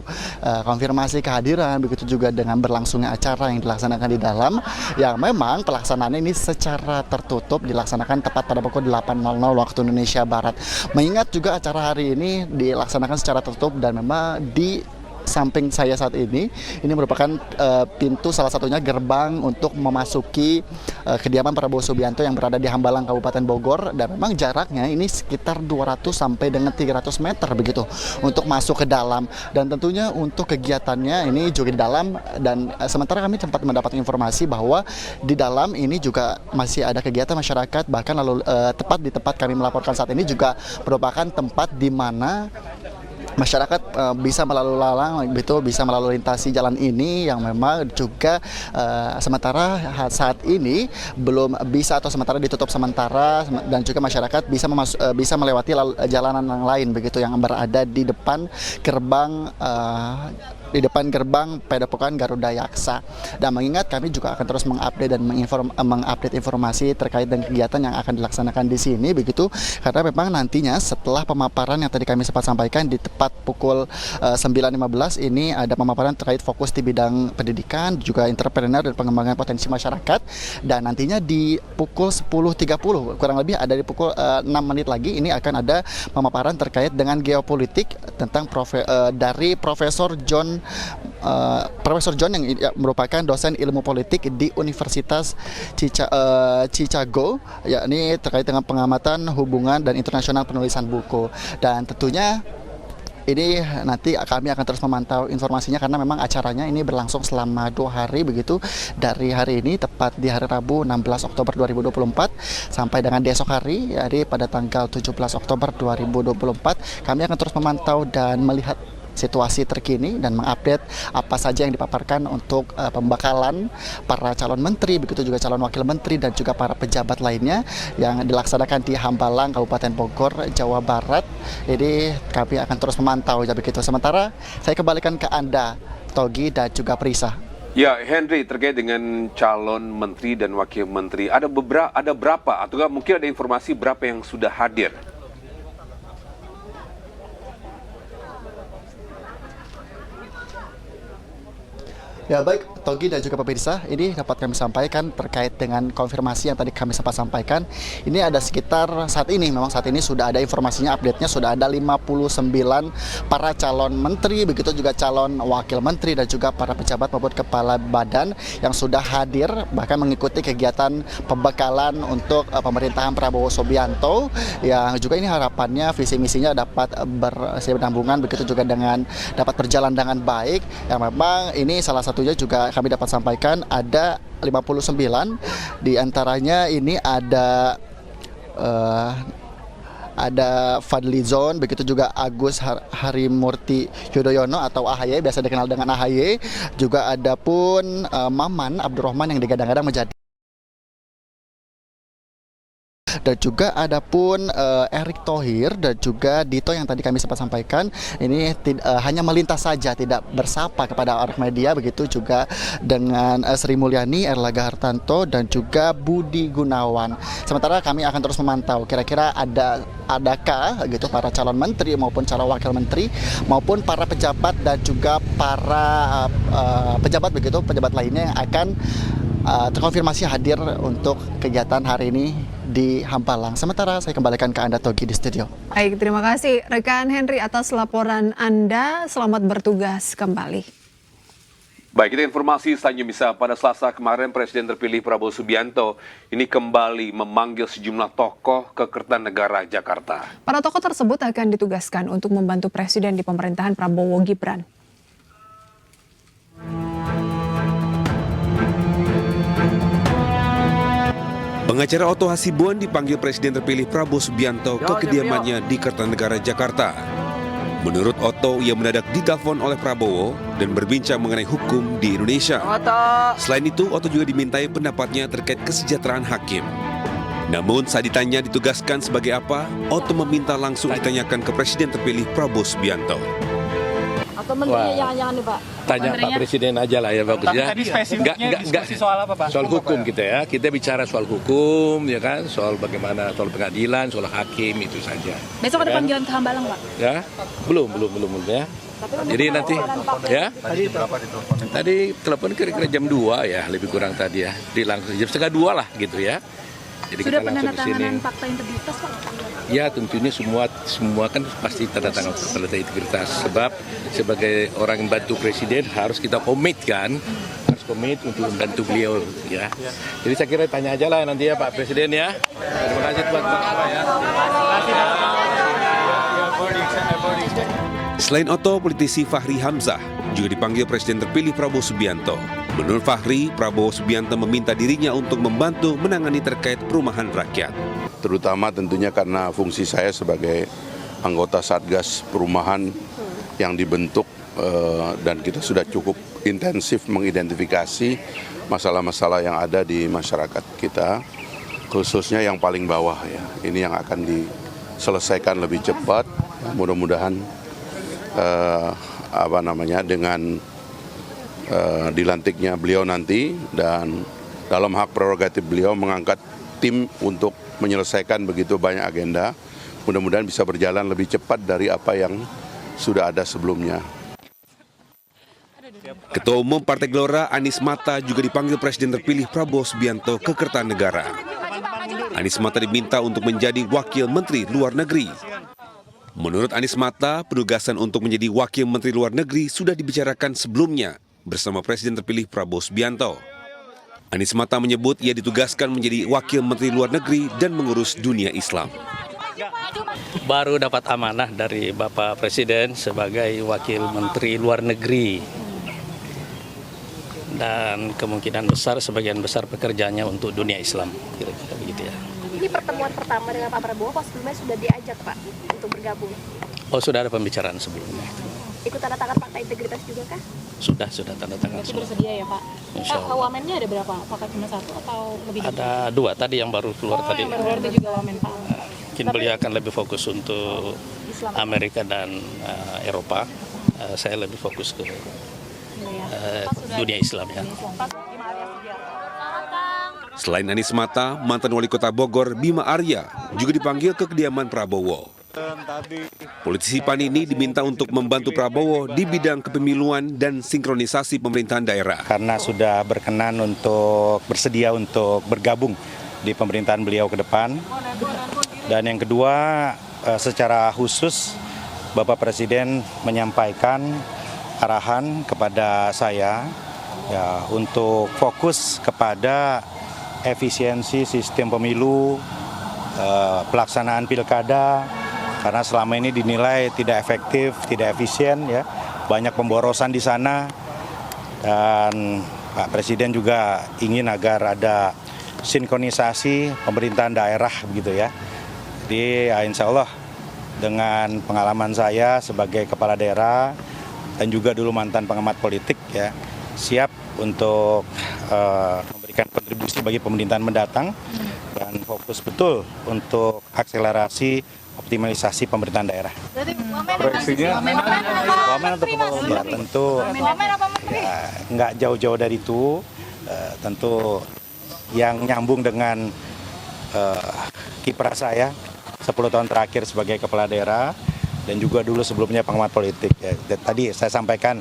konfirmasi kehadiran, begitu juga dengan berlangsungnya acara yang dilaksanakan di dalam, yang memang pelaksanaan ini secara tertutup dilaksanakan tepat pada pukul 8.00 waktu Indonesia Barat. Mengingat juga acara hari ini dilaksanakan secara tertutup dan memang di samping saya saat ini merupakan pintu salah satunya gerbang untuk memasuki kediaman Prabowo Subianto yang berada di Hambalang, Kabupaten Bogor, dan memang jaraknya ini sekitar 200 sampai dengan 300 meter begitu untuk masuk ke dalam. Dan tentunya untuk kegiatannya ini juga di dalam, dan sementara kami sempat mendapat informasi bahwa di dalam ini juga masih ada kegiatan masyarakat, bahkan lalu tepat di tempat kami melaporkan saat ini juga merupakan tempat di mana masyarakat bisa melalui lalang, bisa melalui lintasi jalan ini yang memang juga sementara saat ini belum bisa atau sementara ditutup sementara, dan juga masyarakat bisa melewati jalanan yang lain begitu yang berada di depan gerbang di depan gerbang Padepokan Garuda Yaksa. Dan mengingat kami juga akan terus mengupdate dan mengupdate informasi terkait dengan kegiatan yang akan dilaksanakan di sini begitu, karena memang nantinya setelah pemaparan yang tadi kami sempat sampaikan di tepat pukul 9.15 ini ada pemaparan terkait fokus di bidang pendidikan, juga entrepreneur dan pengembangan potensi masyarakat, dan nantinya di pukul 10.30 kurang lebih ada di pukul 6 menit lagi ini akan ada pemaparan terkait dengan geopolitik tentang dari Profesor John yang merupakan dosen ilmu politik di Universitas Chicago, yakni terkait dengan pengamatan hubungan dan internasional penulisan buku. Dan tentunya ini nanti kami akan terus memantau informasinya karena memang acaranya ini berlangsung selama 2 hari begitu, dari hari ini tepat di hari Rabu 16 Oktober 2024 sampai dengan besok hari, jadi pada tanggal 17 Oktober 2024 kami akan terus memantau dan melihat situasi terkini dan mengupdate apa saja yang dipaparkan untuk pembekalan para calon menteri, begitu juga calon wakil menteri dan juga para pejabat lainnya yang dilaksanakan di Hambalang, Kabupaten Bogor, Jawa Barat. Jadi kami akan terus memantau ya begitu. Sementara saya kembalikan ke Anda, Togi dan juga Prisa. Ya, Henry, terkait dengan calon menteri dan wakil menteri, ada berapa atau mungkin ada informasi berapa yang sudah hadir? Ya baik, Togi dan juga pemirsa, ini dapat kami sampaikan terkait dengan konfirmasi yang tadi kami sempat sampaikan. Ini ada sekitar saat ini sudah ada informasinya, update-nya sudah ada 59 para calon menteri, begitu juga calon wakil menteri dan juga para pejabat maupun kepala badan yang sudah hadir bahkan mengikuti kegiatan pembekalan untuk pemerintahan Prabowo Subianto, yang juga ini harapannya visi misinya dapat bersambungan begitu juga dengan dapat berjalan dengan baik. Yang memang ini salah satunya juga kami dapat sampaikan ada 59, diantaranya ini ada Fadlizon, begitu juga Agus Harimurti Yudhoyono atau AHY, biasa dikenal dengan AHY, juga ada pun Maman Abdurrahman yang digadang-gadang menjadi, dan juga ada pun Erick Thohir dan juga Dito yang tadi kami sempat sampaikan ini hanya melintas saja, tidak bersapa kepada awak media, begitu juga dengan Sri Mulyani, Erlangga Hartarto dan juga Budi Gunawan. Sementara kami akan terus memantau kira-kira adakah gitu para calon menteri maupun calon wakil menteri maupun para pejabat dan juga para pejabat lainnya yang akan terkonfirmasi hadir untuk kegiatan hari ini di Hambalang. Sementara saya kembalikan ke Anda, Togi, di studio. Baik, terima kasih rekan Henry atas laporan Anda. Selamat bertugas kembali. Baik, kita informasi selanjutnya bisa pada Selasa kemarin Presiden terpilih Prabowo Subianto ini kembali memanggil sejumlah tokoh ke Kertanegara, Jakarta. Para tokoh tersebut akan ditugaskan untuk membantu Presiden di pemerintahan Prabowo Gibran. Pengacara Otto Hasibuan dipanggil Presiden terpilih Prabowo Subianto ke kediamannya di Kertanegara, Jakarta. Menurut Otto, ia mendadak ditelepon oleh Prabowo dan berbincang mengenai hukum di Indonesia. Selain itu, Otto juga dimintai pendapatnya terkait kesejahteraan hakim. Namun saat ditanya ditugaskan sebagai apa, Otto meminta langsung ditanyakan ke Presiden terpilih Prabowo Subianto. Atau menterinya jangan-jangan nih Pak? Tanya Pak Presiden aja lah ya bagus ya. Tadi spesifiknya diskusi soal apa Pak? Soal hukum kita ya. Kita bicara soal hukum ya kan, soal bagaimana soal pengadilan, soal hakim itu saja. Besok ada kan? panggilan ke Hambalang Pak? Ya, belum ya. Jadi nanti ya. Tadi telepon kira-kira jam 2 ya, lebih kurang tadi ya. Di langsung jam 1:30 lah gitu ya. Jadi sudah kita langsung ke sini. penandatanganan fakta integritas Pak? Ya tentunya semua kan pasti tanda tangan fakta integritas, sebab sebagai orang yang bantu presiden harus kita komit kan, harus komit untuk membantu beliau ya. Jadi saya kira tanya aja lah nanti ya Pak Presiden ya. Terima kasih buat Pak ya. Selain Otto, politisi Fahri Hamzah juga dipanggil Presiden terpilih Prabowo Subianto. Menurut Fahri, Prabowo Subianto meminta dirinya untuk membantu menangani terkait perumahan rakyat. Terutama tentunya karena fungsi saya sebagai anggota Satgas Perumahan yang dibentuk dan kita sudah cukup intensif mengidentifikasi masalah-masalah yang ada di masyarakat kita, khususnya yang paling bawah ya. Ini yang akan diselesaikan lebih cepat, mudah-mudahan dengan dilantiknya beliau nanti, dan dalam hak prerogatif beliau mengangkat tim untuk menyelesaikan begitu banyak agenda. Mudah-mudahan bisa berjalan lebih cepat dari apa yang sudah ada sebelumnya. Ketua Umum Partai Gelora Anies Mata juga dipanggil Presiden terpilih Prabowo Subianto ke Kertanegara. Anies Mata diminta untuk menjadi Wakil Menteri Luar Negeri. Menurut Anies Mata, penugasan untuk menjadi Wakil Menteri Luar Negeri sudah dibicarakan sebelumnya bersama Presiden terpilih Prabowo Subianto. Anies Mata menyebut ia ditugaskan menjadi Wakil Menteri Luar Negeri dan mengurus dunia Islam. Baru dapat amanah dari Bapak Presiden sebagai Wakil Menteri Luar Negeri. Dan kemungkinan besar, sebagian besar pekerjaannya untuk dunia Islam. Kira-kira begitu ya. Ini pertemuan pertama dengan Pak Prabowo, pas sebelumnya sudah diajak Pak untuk bergabung? Oh, sudah ada pembicaraan sebelumnya. Ikut tanda tangan Fakta Integritas juga kah? Sudah tanda tangan. Masih bersedia ya Pak? Wamennya ada berapa? Apakah cuma satu atau lebih? Ada 2 tadi yang baru keluar tadi. Yang baru keluar itu juga wamen Pak. Mungkin beliau akan lebih fokus untuk Amerika dan Eropa. Saya lebih fokus ke dunia Islam ya. Selain Anies Mata, mantan wali kota Bogor Bima Arya juga dipanggil ke kediaman Prabowo. Politisi PAN ini diminta untuk membantu Prabowo di bidang kepemiluan dan sinkronisasi pemerintahan daerah. Karena sudah berkenan untuk bersedia untuk bergabung di pemerintahan beliau ke depan. Dan yang kedua, secara khusus Bapak Presiden menyampaikan arahan kepada saya ya untuk fokus kepada efisiensi sistem pemilu, pelaksanaan pilkada, karena selama ini dinilai tidak efektif, tidak efisien ya, banyak pemborosan di sana, dan Pak Presiden juga ingin agar ada sinkronisasi pemerintahan daerah begitu ya. Jadi ya insya Allah dengan pengalaman saya sebagai kepala daerah dan juga dulu mantan pengamat politik ya, siap untuk memberikan kontribusi bagi pemerintahan mendatang dan fokus betul untuk akselerasi optimalisasi pemerintahan daerah. Proyeksinya wamen atau kepala ya, tentu ya, nggak jauh-jauh dari itu, tentu yang nyambung dengan kiprah saya 10 tahun terakhir sebagai kepala daerah dan juga dulu sebelumnya pengamat politik. Ya, tadi saya sampaikan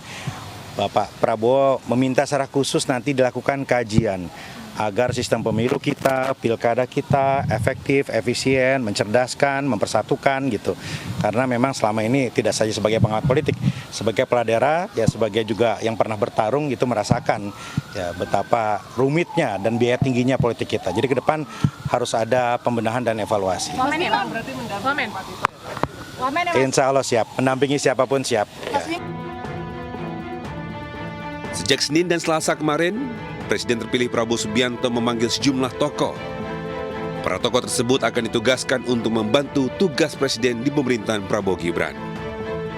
Bapak Prabowo meminta secara khusus nanti dilakukan kajian agar sistem pemilu kita, pilkada kita efektif, efisien, mencerdaskan, mempersatukan gitu. Karena memang selama ini tidak saja sebagai pengamat politik, sebagai kepala daerah, ya sebagai juga yang pernah bertarung itu merasakan ya betapa rumitnya dan biaya tingginya politik kita. Jadi ke depan harus ada pembenahan dan evaluasi. Wamen ya Pak? Wamen. Insya Allah siap, mendampingi siapapun siap. Ya. Sejak Senin dan Selasa kemarin, Presiden terpilih Prabowo Subianto memanggil sejumlah tokoh. Para tokoh tersebut akan ditugaskan untuk membantu tugas Presiden di pemerintahan Prabowo Gibran.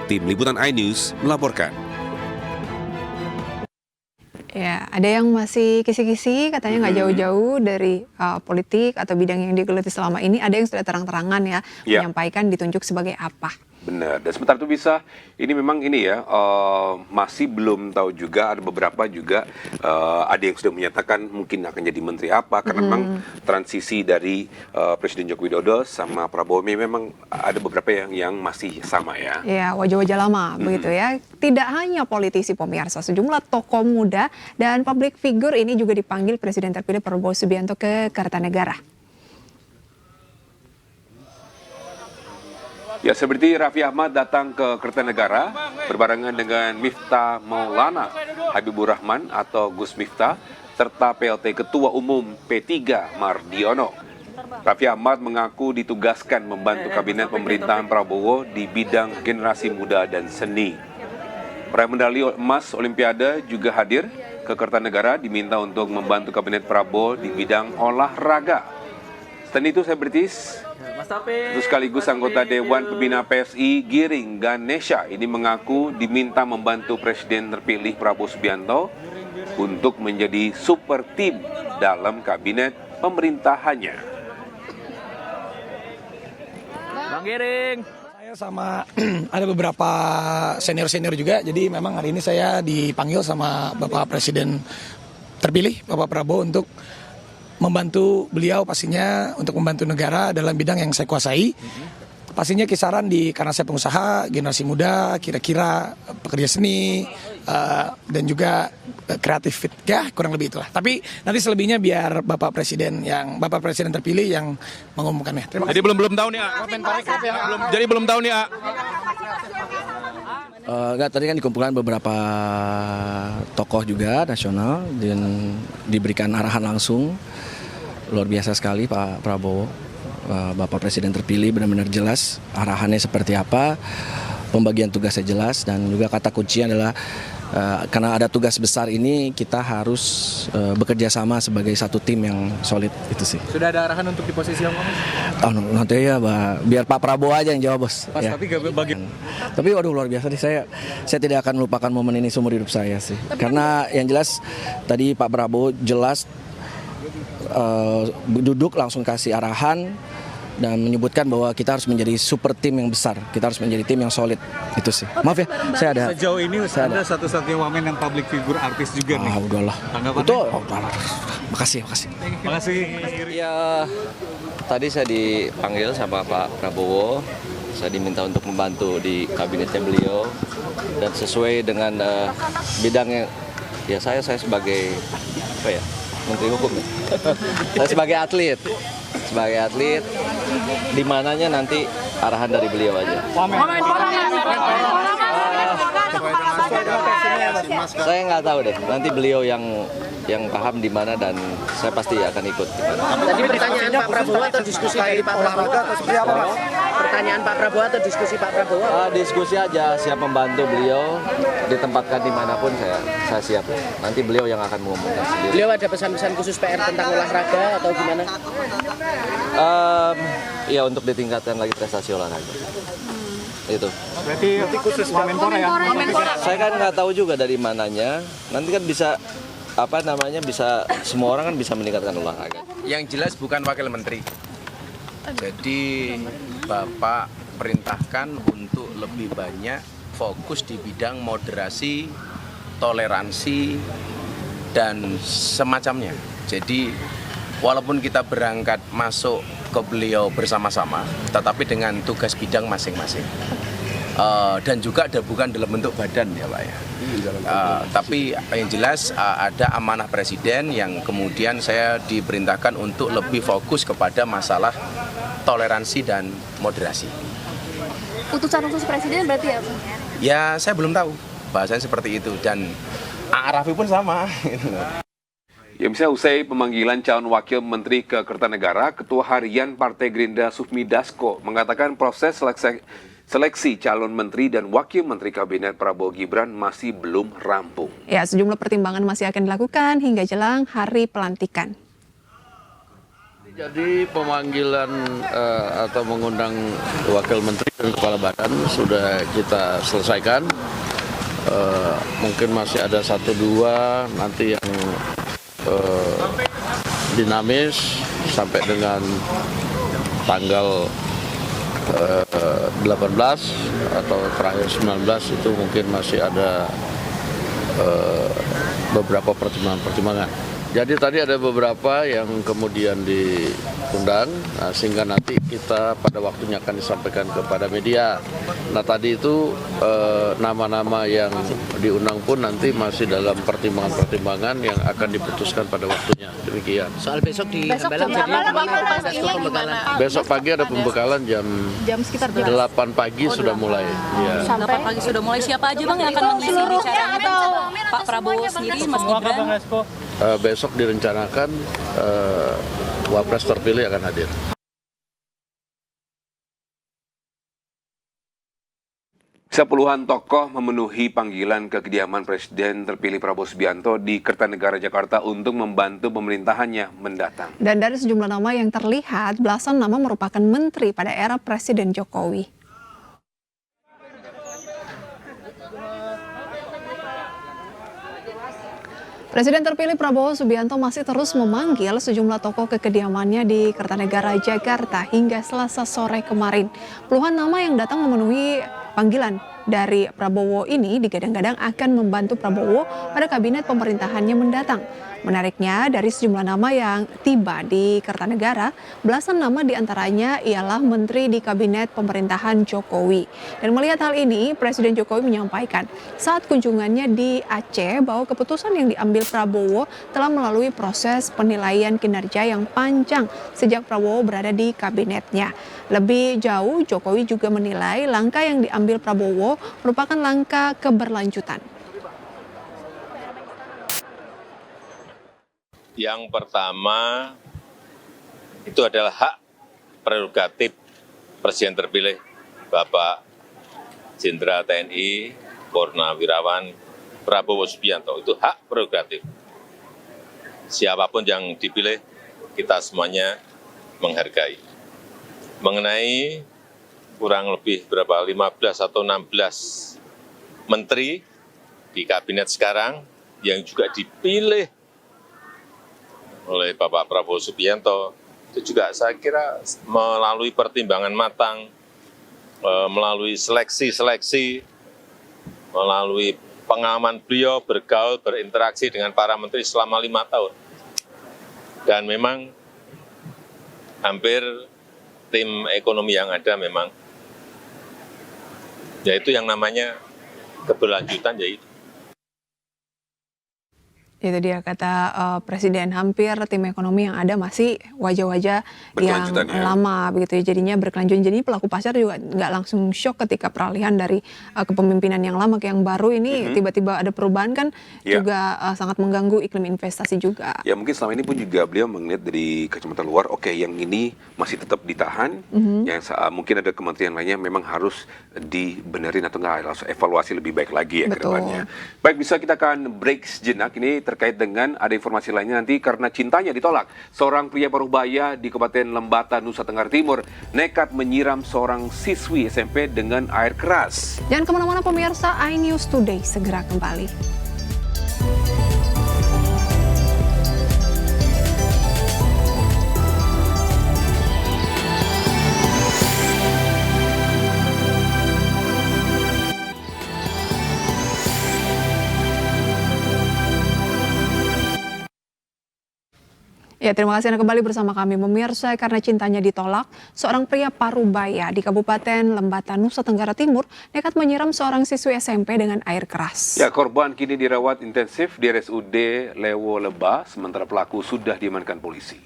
Tim Liputan iNews melaporkan. Ya, ada yang masih kisi-kisi, katanya nggak jauh-jauh dari politik atau bidang yang digeluti selama ini. Ada yang sudah terang-terangan ya, menyampaikan ditunjuk sebagai apa. Benar, dan sebentar itu bisa, ini memang ini ya, masih belum tahu juga, ada beberapa juga, ada yang sudah menyatakan mungkin akan jadi menteri apa, karena memang transisi dari Presiden Joko Widodo sama Prabowo memang ada beberapa yang masih sama ya. Ya, wajah-wajah lama begitu ya. Tidak hanya politisi pemirsa, sejumlah tokoh muda dan public figure ini juga dipanggil Presiden terpilih Prabowo Subianto ke Kertanegara. Ya, seperti Raffi Ahmad datang ke Kertanegara berbarengan dengan Miftah Maulana Habibur Rahman atau Gus Miftah serta PLT Ketua Umum P3 Mardiono. Raffi Ahmad mengaku ditugaskan membantu kabinet pemerintahan Prabowo di bidang generasi muda dan seni. Peraih medali emas Olimpiade juga hadir ke Kertanegara, diminta untuk membantu kabinet Prabowo di bidang olahraga. Selain itu, selebritis itu sekaligus anggota Dewan Pembina PSI Giring Ganesha ini mengaku diminta membantu Presiden terpilih Prabowo Subianto untuk menjadi super tim dalam kabinet pemerintahannya. Bang Giring. Saya sama ada beberapa senior-senior juga, jadi memang hari ini saya dipanggil sama Bapak Presiden terpilih, Bapak Prabowo, untuk membantu beliau pastinya untuk membantu negara dalam bidang yang saya kuasai. Pastinya kisaran karena saya pengusaha, generasi muda, kira-kira pekerja seni, dan juga kreatif, ya kurang lebih itulah. Tapi nanti selebihnya biar Bapak Presiden terpilih yang mengumumkannya. Terima kasih. Jadi belum tahu nih, Jadi belum tahu nih, Enggak, tadi kan dikumpulkan beberapa tokoh juga nasional dan diberikan arahan langsung. Luar biasa sekali Pak Prabowo. Bapak Presiden terpilih benar-benar jelas arahannya seperti apa, pembagian tugasnya jelas, dan juga kata kuncinya adalah karena ada tugas besar ini kita harus bekerja sama sebagai satu tim yang solid, itu sih. Sudah ada arahan untuk di posisi yang mana? Nanti ya, biar Pak Prabowo aja yang jawab, bos. Mas, ya. Tapi waduh, luar biasa nih, saya tidak akan melupakan momen ini seumur hidup saya sih. Karena yang jelas tadi Pak Prabowo jelas duduk langsung kasih arahan dan menyebutkan bahwa kita harus menjadi super tim yang besar, kita harus menjadi tim yang solid, itu sih. Maaf ya, saya ada. Sejauh ini Anda satu-satunya wamen yang public figure artis juga nih. Udahlah. Tanggapannya? Makasih. Ya, tadi saya dipanggil sama Pak Prabowo, saya diminta untuk membantu di kabinetnya beliau, dan sesuai dengan bidangnya, ya saya sebagai Menteri Hukum ya. Saya sebagai atlet, di mananya nanti arahan dari beliau aja. Saya nggak tahu deh, nanti beliau yang paham di mana, dan saya pasti akan ikut. Tadi pertanyaan Pak Prabowo atau diskusi dari Pak Prabowo atau seperti apa, Mas? Pertanyaan Pak Prabowo atau diskusi Pak Prabowo? Diskusi aja, siap membantu beliau, ditempatkan dimanapun saya siap. Nanti beliau yang akan mengumumkan sendiri. Beliau ada pesan-pesan khusus PR tentang olahraga atau gimana? Ya, untuk ditingkatkan lagi prestasi olahraga. Itu. Berarti khusus Menpora ya? Saya kan nggak tahu juga dari mananya. Nanti kan bisa semua orang kan bisa meningkatkan olahraga. Yang jelas bukan wakil menteri. Jadi Bapak perintahkan untuk lebih banyak fokus di bidang moderasi, toleransi, dan semacamnya. Jadi walaupun kita berangkat masuk ke beliau bersama-sama, tetapi dengan tugas bidang masing-masing. Dan juga bukan dalam bentuk badan ya Pak ya. Tapi yang jelas ada amanah presiden yang kemudian saya diperintahkan untuk lebih fokus kepada masalah toleransi dan moderasi. Utusan khusus presiden berarti ya Pak? Ya saya belum tahu, bahasanya seperti itu, dan Arafi pun sama. Ya, misalnya usai pemanggilan calon wakil menteri ke Kertanegara, Ketua Harian Partai Gerindra Sufmi Dasko mengatakan proses seleksi calon menteri dan wakil menteri kabinet Prabowo Gibran masih belum rampung. Ya, sejumlah pertimbangan masih akan dilakukan hingga jelang hari pelantikan. Jadi pemanggilan atau mengundang wakil menteri dan kepala badan sudah kita selesaikan. Mungkin masih ada 1-2 nanti yang dinamis sampai dengan tanggal 18 atau terakhir 19 itu mungkin masih ada beberapa pertimbangan. Jadi tadi ada beberapa yang kemudian diundang, sehingga nanti kita pada waktunya akan disampaikan kepada media. Nah tadi itu nama-nama yang diundang pun nanti masih dalam pertimbangan-pertimbangan yang akan diputuskan pada waktunya. Demikian. Soal besok di Hambalang Besok pagi ada pembekalan jam sekitar 8 pagi sudah mulai. Ya. 8 pagi sudah mulai. Siapa aja Bang yang akan mengisi bicaranya? Atau Pak Prabowo sendiri, Mas Gibran? Besok direncanakan Wapres terpilih akan hadir. Puluhan tokoh memenuhi panggilan ke kediaman Presiden terpilih Prabowo Subianto di Kertanegara, Jakarta untuk membantu pemerintahannya mendatang. Dan dari sejumlah nama yang terlihat, belasan nama merupakan menteri pada era Presiden Jokowi. Presiden terpilih Prabowo Subianto masih terus memanggil sejumlah tokoh ke kediamannya di Kertanegara, Jakarta hingga Selasa sore kemarin. Puluhan nama yang datang memenuhi panggilan dari Prabowo ini digadang-gadang akan membantu Prabowo pada kabinet pemerintahannya mendatang. Menariknya, dari sejumlah nama yang tiba di Kertanegara, belasan nama diantaranya ialah menteri di kabinet pemerintahan Jokowi. Dan melihat hal ini, Presiden Jokowi menyampaikan saat kunjungannya di Aceh bahwa keputusan yang diambil Prabowo telah melalui proses penilaian kinerja yang panjang sejak Prabowo berada di kabinetnya. Lebih jauh, Jokowi juga menilai langkah yang diambil Prabowo merupakan langkah keberlanjutan. Yang pertama, itu adalah hak prerogatif Presiden terpilih Bapak Jenderal TNI Purnawirawan Prabowo Subianto. Itu hak prerogatif. Siapapun yang dipilih, kita semuanya menghargai. Mengenai kurang lebih 15 atau 16 menteri di kabinet sekarang yang juga dipilih oleh Bapak Prabowo Subianto, itu juga saya kira melalui pertimbangan matang, melalui seleksi-seleksi, melalui pengalaman beliau bergaul, berinteraksi dengan para menteri selama 5 tahun. Dan memang hampir tim ekonomi yang ada memang, yaitu yang namanya keberlanjutan, yaitu. Itu dia kata Presiden, hampir tim ekonomi yang ada masih wajah-wajah yang lama begitu ya, jadinya berkelanjutan. Jadi pelaku pasar juga nggak langsung shock ketika peralihan dari kepemimpinan yang lama ke yang baru ini tiba-tiba ada perubahan kan juga sangat mengganggu iklim investasi juga. Ya mungkin selama ini pun juga beliau melihat dari kacamata luar, oke, yang ini masih tetap ditahan, yang mungkin ada kementerian lainnya memang harus dibenerin atau nggak, harus evaluasi lebih baik lagi ya ke depannya. Baik, bisa kita akan break sejenak ini terkait dengan ada informasi lainnya nanti karena cintanya ditolak. Seorang pria Parubaya di Kabupaten Lembata, Nusa Tenggara Timur nekat menyiram seorang siswi SMP dengan air keras. Jangan kemana-mana pemirsa, iNews Today segera kembali. Ya, terima kasih Anda kembali bersama kami pemirsa. Karena cintanya ditolak, seorang pria Parubaya di Kabupaten Lembata, Nusa Tenggara Timur nekat menyiram seorang siswi SMP dengan air keras. Ya, korban kini dirawat intensif di RSUD Lewo Leba, sementara pelaku sudah diamankan polisi.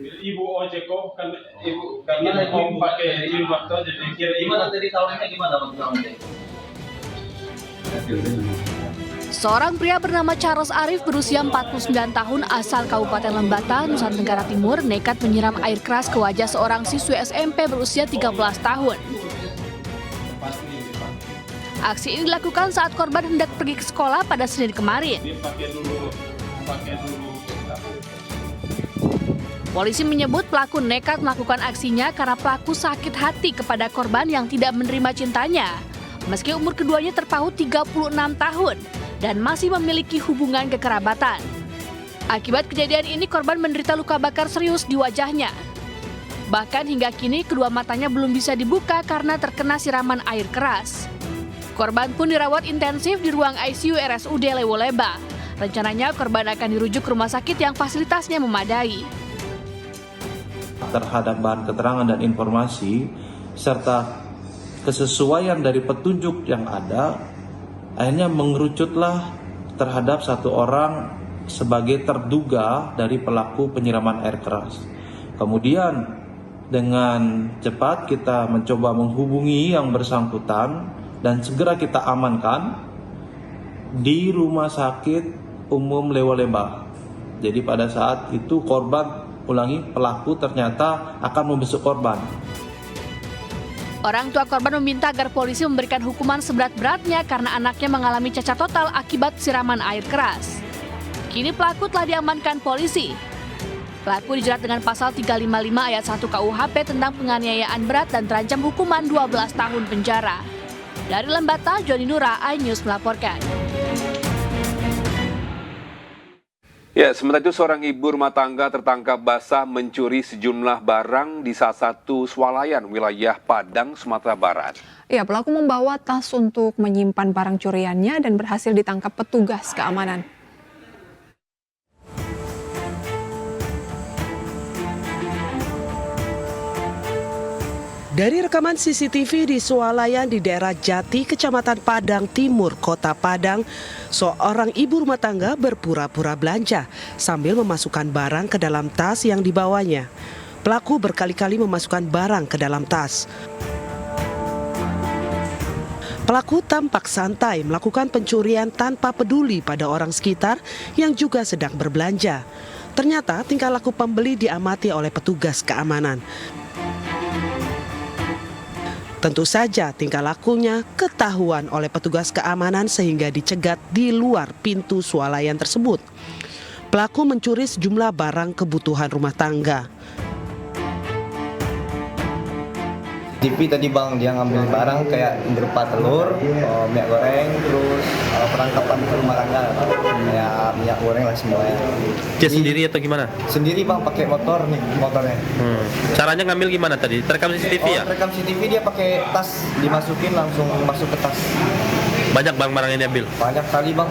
Ibu ojeko kan ibu karena ibu pakai ibu waktu jadi kira gimana tadi tahunnya gimana Bang? Seorang pria bernama Charles Arif berusia 49 tahun asal Kabupaten Lembata, Nusa Tenggara Timur nekat menyiram air keras ke wajah seorang siswi SMP berusia 13 tahun. Aksi ini dilakukan saat korban hendak pergi ke sekolah pada Senin kemarin. Polisi menyebut pelaku nekat melakukan aksinya karena pelaku sakit hati kepada korban yang tidak menerima cintanya. Meski umur keduanya terpaut 36 tahun dan masih memiliki hubungan kekerabatan. Akibat kejadian ini korban menderita luka bakar serius di wajahnya. Bahkan hingga kini kedua matanya belum bisa dibuka karena terkena siraman air keras. Korban pun dirawat intensif di ruang ICU RSUD Lewo Leba. Rencananya korban akan dirujuk ke rumah sakit yang fasilitasnya memadai. Terhadap bahan keterangan dan informasi serta kesesuaian dari petunjuk yang ada, akhirnya mengerucutlah terhadap satu orang sebagai terduga dari pelaku penyiraman air keras. Kemudian dengan cepat kita mencoba menghubungi yang bersangkutan dan segera kita amankan di Rumah Sakit Umum Lewo Leba. Jadi pada saat itu pelaku ternyata akan membesuk korban. Orang tua korban meminta agar polisi memberikan hukuman seberat-beratnya karena anaknya mengalami cacat total akibat siraman air keras. Kini pelaku telah diamankan polisi. Pelaku dijerat dengan pasal 355 ayat 1 KUHP tentang penganiayaan berat dan terancam hukuman 12 tahun penjara. Dari Lembata, Joni Nura, iNews melaporkan. Ya, sementara itu seorang ibu rumah tangga tertangkap basah mencuri sejumlah barang di salah satu swalayan wilayah Padang, Sumatera Barat. Ya, pelaku membawa tas untuk menyimpan barang curiannya dan berhasil ditangkap petugas keamanan. Dari rekaman CCTV di swalayan di daerah Jati, Kecamatan Padang Timur, Kota Padang, seorang ibu rumah tangga berpura-pura belanja sambil memasukkan barang ke dalam tas yang dibawanya. Pelaku berkali-kali memasukkan barang ke dalam tas. Pelaku tampak santai melakukan pencurian tanpa peduli pada orang sekitar yang juga sedang berbelanja. Ternyata tingkah laku pembeli diamati oleh petugas keamanan. Tentu saja tingkah lakunya ketahuan oleh petugas keamanan sehingga dicegat di luar pintu swalayan tersebut. Pelaku mencuri sejumlah barang kebutuhan rumah tangga. TV tadi bang, dia ngambil barang kayak berupa telur, minyak goreng, terus perlengkapan rumah tangga, kayak minyak goreng lah semuanya. Dia sendiri atau gimana? Sendiri bang, pakai motor nih motornya. Caranya ngambil gimana tadi? Terekam CCTV ya? Terekam CCTV, dia pakai tas, dimasukin langsung masuk ke tas. Banyak barang yang diambil? Banyak kali bang.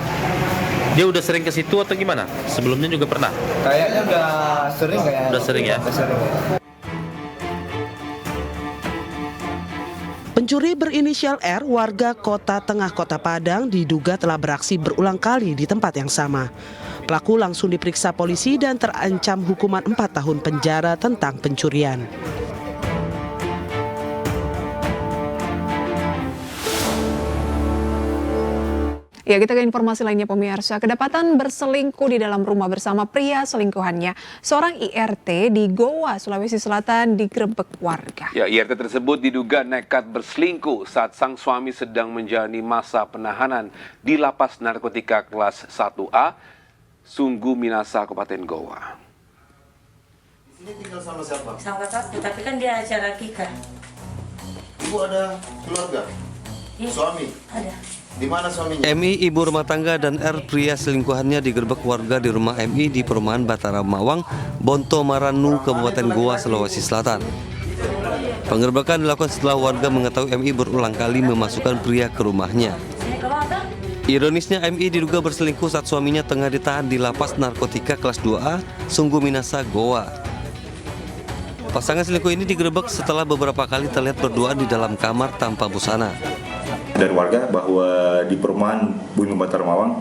Dia udah sering ke situ atau gimana? Sebelumnya juga pernah? Kayaknya udah sering kayaknya. Udah sering ya? Udah sering ya. Pencuri berinisial R, warga Kota Tengah Kota Padang, diduga telah beraksi berulang kali di tempat yang sama. Pelaku langsung diperiksa polisi dan terancam hukuman 4 tahun penjara tentang pencurian. Ya, kita ke informasi lainnya pemirsa. Kedapatan berselingkuh di dalam rumah bersama pria selingkuhannya. Seorang IRT di Goa, Sulawesi Selatan digerebek warga. Ya, IRT tersebut diduga nekat berselingkuh saat sang suami sedang menjalani masa penahanan di lapas narkotika kelas 1A, Sungguh Minasa, Kabupaten Goa. Di sini tinggal sama siapa? Sama kakakku, tapi kan dia acara kika. Ibu ada keluarga? Suami? Ada. Di mana suaminya? MI, ibu rumah tangga, dan R, pria selingkuhannya, digerebek warga di rumah MI di perumahan Batara Mawang, Bonto Maranu, Kabupaten Goa, Sulawesi Selatan. Penggerebekan dilakukan setelah warga mengetahui MI berulang kali memasukkan pria ke rumahnya. Ironisnya, MI diduga berselingkuh saat suaminya tengah ditahan di lapas narkotika kelas 2A, Sungguh Minasa, Goa. Pasangan selingkuh ini digerebek setelah beberapa kali terlihat berduaan di dalam kamar tanpa busana. Dari warga bahwa di perumahan Bumi Batara Mawang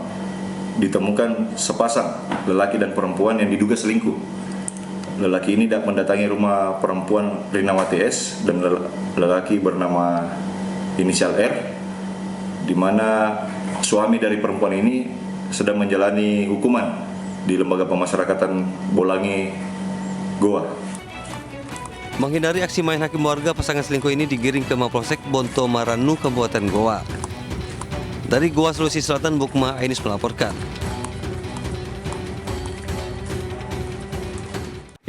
ditemukan sepasang lelaki dan perempuan yang diduga selingkuh. Lelaki ini mendatangi rumah perempuan Rinawati S dan lelaki bernama inisial R, di mana suami dari perempuan ini sedang menjalani hukuman di Lembaga Pemasyarakatan Bolangi, Goa. Menghindari aksi main hakim warga, pasangan selingkuh ini digiring ke Mapolsek Bonto Maranu, Kabupaten Goa. Dari Goa, Sulawesi Selatan, Bukma Ainis melaporkan.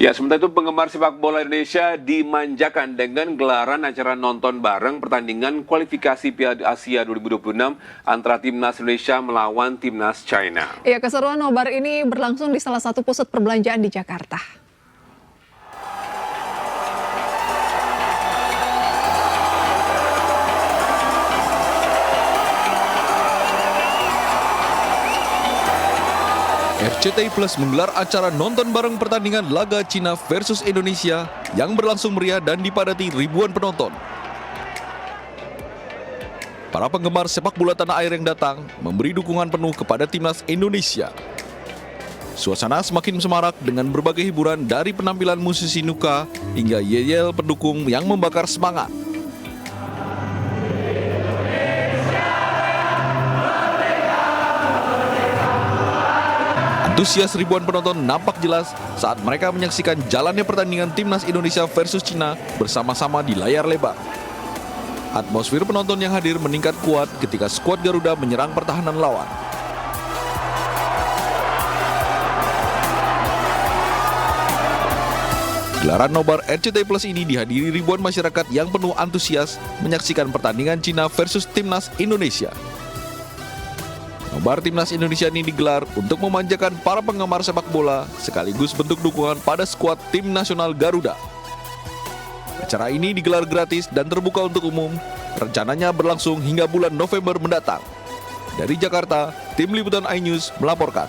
Ya, sementara itu penggemar sepak bola Indonesia dimanjakan dengan gelaran acara nonton bareng pertandingan kualifikasi Piala Asia 2026 antara Timnas Indonesia melawan Timnas China. Ya, keseruan nobar ini berlangsung di salah satu pusat perbelanjaan di Jakarta. RCTI Plus menggelar acara nonton bareng pertandingan laga Cina versus Indonesia yang berlangsung meriah dan dipadati ribuan penonton. Para penggemar sepak bola tanah air yang datang memberi dukungan penuh kepada Timnas Indonesia. Suasana semakin semarak dengan berbagai hiburan dari penampilan musisi Nuka hingga yel-yel pendukung yang membakar semangat. Antusias ribuan penonton nampak jelas saat mereka menyaksikan jalannya pertandingan Timnas Indonesia versus Cina bersama-sama di layar lebar. Atmosfer penonton yang hadir meningkat kuat ketika skuad Garuda menyerang pertahanan lawan. Gelaran nobar RCTI Plus ini dihadiri ribuan masyarakat yang penuh antusias menyaksikan pertandingan Cina versus Timnas Indonesia. Nobar Timnas Indonesia ini digelar untuk memanjakan para penggemar sepak bola sekaligus bentuk dukungan pada skuad tim nasional Garuda. Acara ini digelar gratis dan terbuka untuk umum, rencananya berlangsung hingga bulan November mendatang. Dari Jakarta, Tim Liputan iNews melaporkan.